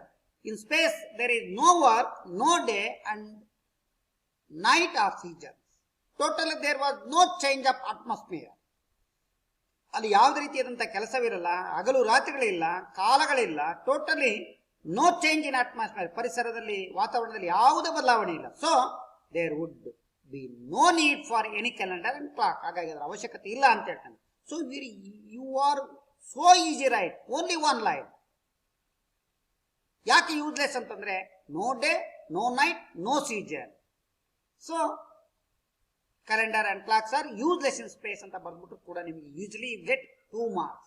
in space there is no work, no day and night or seasons. Totally there was no change of atmosphere. ಅಲ್ಲಿ ಯಾವುದೇ ರೀತಿಯಾದಂತಹ ಕೆಲಸವಿರಲ್ಲ, ಹಗಲು ರಾತ್ರಿಗಳಿಲ್ಲ, ಕಾಲಗಳಿಲ್ಲ, totally no change in atmosphere. ಪರಿಸರದಲ್ಲಿ, ವಾತಾವರಣದಲ್ಲಿ ಯಾವುದೇ ಬದಲಾವಣೆ ಇಲ್ಲ. So there would be no need for any calendar and clock. ಹಾಗಾಗಿ ಅದರ ಅವಶ್ಯಕತೆ ಇಲ್ಲ ಅಂತ ಹೇಳ್ತಾನೆ. So you are so easy right, only one line. ಯಾಕೆ ಯೂಸ್ಲೆಸ್ ಅಂತಂದ್ರೆ no day, no night, no season. So calendar and clocks are useless in space ಅಂತ ಬರ್ಬಿಟ್ಟು ಕೂಡ ನಿಮಗೆ usually get 2 marks.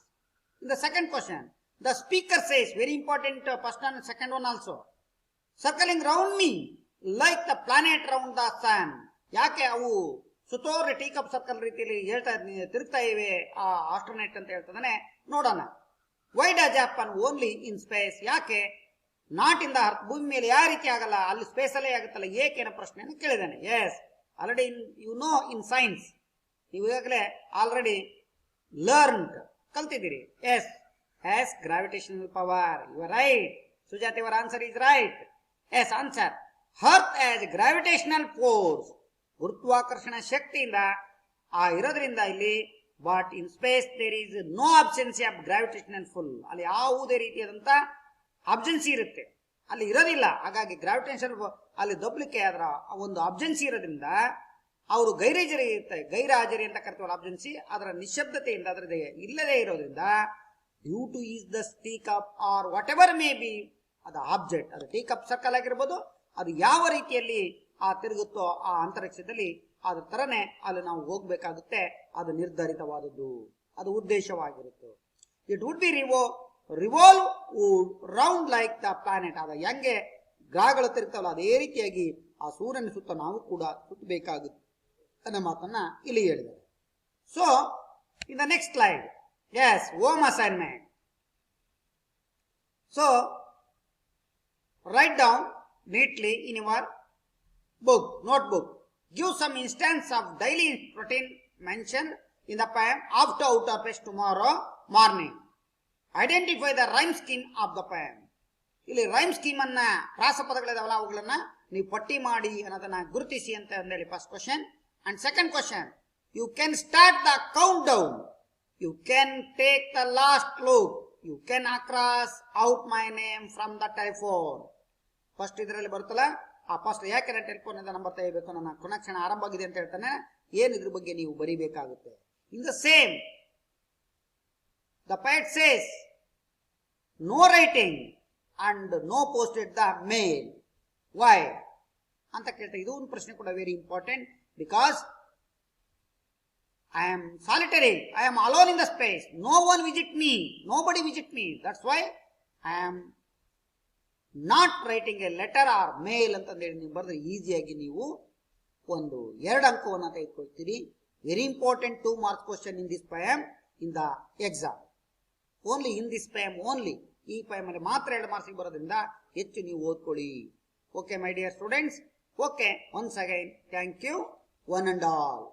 In the second question, the speaker says, very important, first and second one also, circling round me like the planet round the sun. ಯಾಕೆ ಅವು ಸುತ್ತೋರೆ tea cup circle ರೀತಿಯಲ್ಲಿ ಹೇಳ್ತಾ ತಿರುಗ್ತಾ ಇವೆ ಆ ಆಸ್ಟ್ರೋನೆಟ್ ಅಂತ ಹೇಳ್ತಾನೆ. ನೋಡೋಣ. Why does happen only in space? ಯಾಕೆ ನಾಟ್ ಇನ್ ದ ಅರ್ತ್, ಭೂಮಿ ಮೇಲೆ ಯಾವ ರೀತಿ ಆಗಲ್ಲ, ಅಲ್ಲಿ ಸ್ಪೇಸ್ ಅಲ್ಲೇ ಆಗುತ್ತಲ್ಲ ಏಕೆ ಅನ್ನೋ ಪ್ರಶ್ನೆಯನ್ನು ಕೇಳಿದ್ದಾನೆ. Yes, already you know in science, ನೀವು ಈಗಾಗಲೇ ಆಲ್ರೆಡಿ ಲರ್ನ್ಡ್, ಕಲ್ತಿದ್ದೀರಿ. ಎಸ್, has gravitational power. You are right. Sujata, your answer is right. Yes, answer. Earth has gravitational force. ಗುರುತ್ವಾಕರ್ಷಣ ಶಕ್ತಿಯಿಂದ ಇರೋದ್ರಿಂದ ಇಲ್ಲಿ, but in space there is no absence of gravitational pull. ಅಲ್ಲಿ ಯಾವುದೇ ರೀತಿಯಾದಂತ ಅಬ್ಸೆನ್ಸಿ ಇರುತ್ತೆ, ಅಲ್ಲಿ ಇರೋದಿಲ್ಲ. ಹಾಗಾಗಿ ಗ್ರಾವಿಟೇಷನ್ ಅಲ್ಲಿ ದೊಬ್ಲಿಕ್ಕೆ ಅದರ ಒಂದು ಅಬ್ಸೆನ್ಸಿ ಇರೋದ್ರಿಂದ ಅವರು ಗೈರಾಜರಿ ಅಂತ ಕರಿತೀವಲ್ಲ ಅಬ್ಸೆನ್ಸಿ, ಅದರ ನಿಶಬ್ದತೆಯಿಂದ ಅದರದೇ ಇಲ್ಲದೆ ಇರೋದ್ರಿಂದ due to is the tea cup or whatever may be ಅದು ಆಬ್ಜೆಕ್ಟ್, ಅದು ಟೀ ಕಪ್ ಸರ್ಕಲ್ ಆಗಿರ್ಬೋದು, ಅದು ಯಾವ ರೀತಿಯಲ್ಲಿ ತಿರುಗುತ್ತೋ ಆ ಅಂತರಿಕ್ಷದಲ್ಲಿ ಅದ್ರ ತರನೇ ಅಲ್ಲಿ ನಾವು ಹೋಗ್ಬೇಕಾಗುತ್ತೆ. ಅದು ನಿರ್ಧರಿತವಾದದ್ದು, ಅದು ಉದ್ದೇಶವಾಗಿರುತ್ತೆ. It would be revolve round like the planet. ಆಗ ಹೆಂಗೆ ಗ್ರಹಗಳು ತಿರುಗ್ತಾವಲ್ಲ ಅದೇ ರೀತಿಯಾಗಿ ಆ ಸೂರ್ಯನ ಸುತ್ತ ನಾವು ಕೂಡ ಸುತ್ತಬೇಕಾಗುತ್ತೆ ಅನ್ನೋ ಮಾತನ್ನ ಇಲ್ಲಿ ಹೇಳಿದ್ದಾರೆ. So in the next slide, yes, home assignment. So write down neatly in your notebook. Give some instance of daily routine mentioned in the poem after outer space tomorrow morning. Identify the rhyme scheme of the poem. ಇಲ್ಲಿ rhyme scheme ಅನ್ನ, ಪ್ರಾಸಪದಗಳಿದಾವಲ್ಲ ಅವುಗಳನ್ನ ನೀವು ಪಟ್ಟಿ ಮಾಡಿ ಅನ್ನೋದನ್ನ ಗುರುತಿಸಿ ಅಂತ ಹೇಳಿ first question. And second question, you can start the count down. You can take the last look. You can cross out my name from the telephone. First ಇದರಲ್ಲಿ ಬರುತ್ತಲ್ಲ ಆ ಫಸ್ಟ್ ಯಾಕೆ ಟೆಲಿಫೋನ್ ಇಂದ ನಂಬರ್ ತೆಗಿಬೇಕು, ನನ್ನ ಕನೆಕ್ಷನ್ ಆರಂಭ ಆಗಿದೆ ಅಂತ ಹೇಳ್ತಾನೆ. ಏನು ಇದ್ರ ಬಗ್ಗೆ ನೀವು ಬರೀಬೇಕಾಗುತ್ತೆ. In the same the poet says no writing and no posted the mail. Why ಅಂತ ಕೇಳ್ತಾರೆ. ಇದು ಒಂದು ಪ್ರಶ್ನೆ ಕೂಡ very important. Because I am solitary. I am alone in the space. No one visit me. Nobody visit me. That's why I am not writing a letter or mail ಅಂತಂದೇಳಿ ನೀವು ಬರೆದ್ರೆ ಈಸಿಯಾಗಿ ನೀವು ಒಂದು 2 ಅಂಕವನ್ನು ತೆಗೆದುಕೊಳ್ತೀರಿ. Very important 2 marks question in this poem in the exam. Only in this poem only. ಈ poem ಅಲ್ಲಿ ಮಾತ್ರ 2 marks ಬರೋದ್ರಿಂದ ಹೆಚ್ಚು ನೀವು ಓದ್ಕೊಳ್ಳಿ. Okay, my dear students. Okay, once again, thank you, one and all.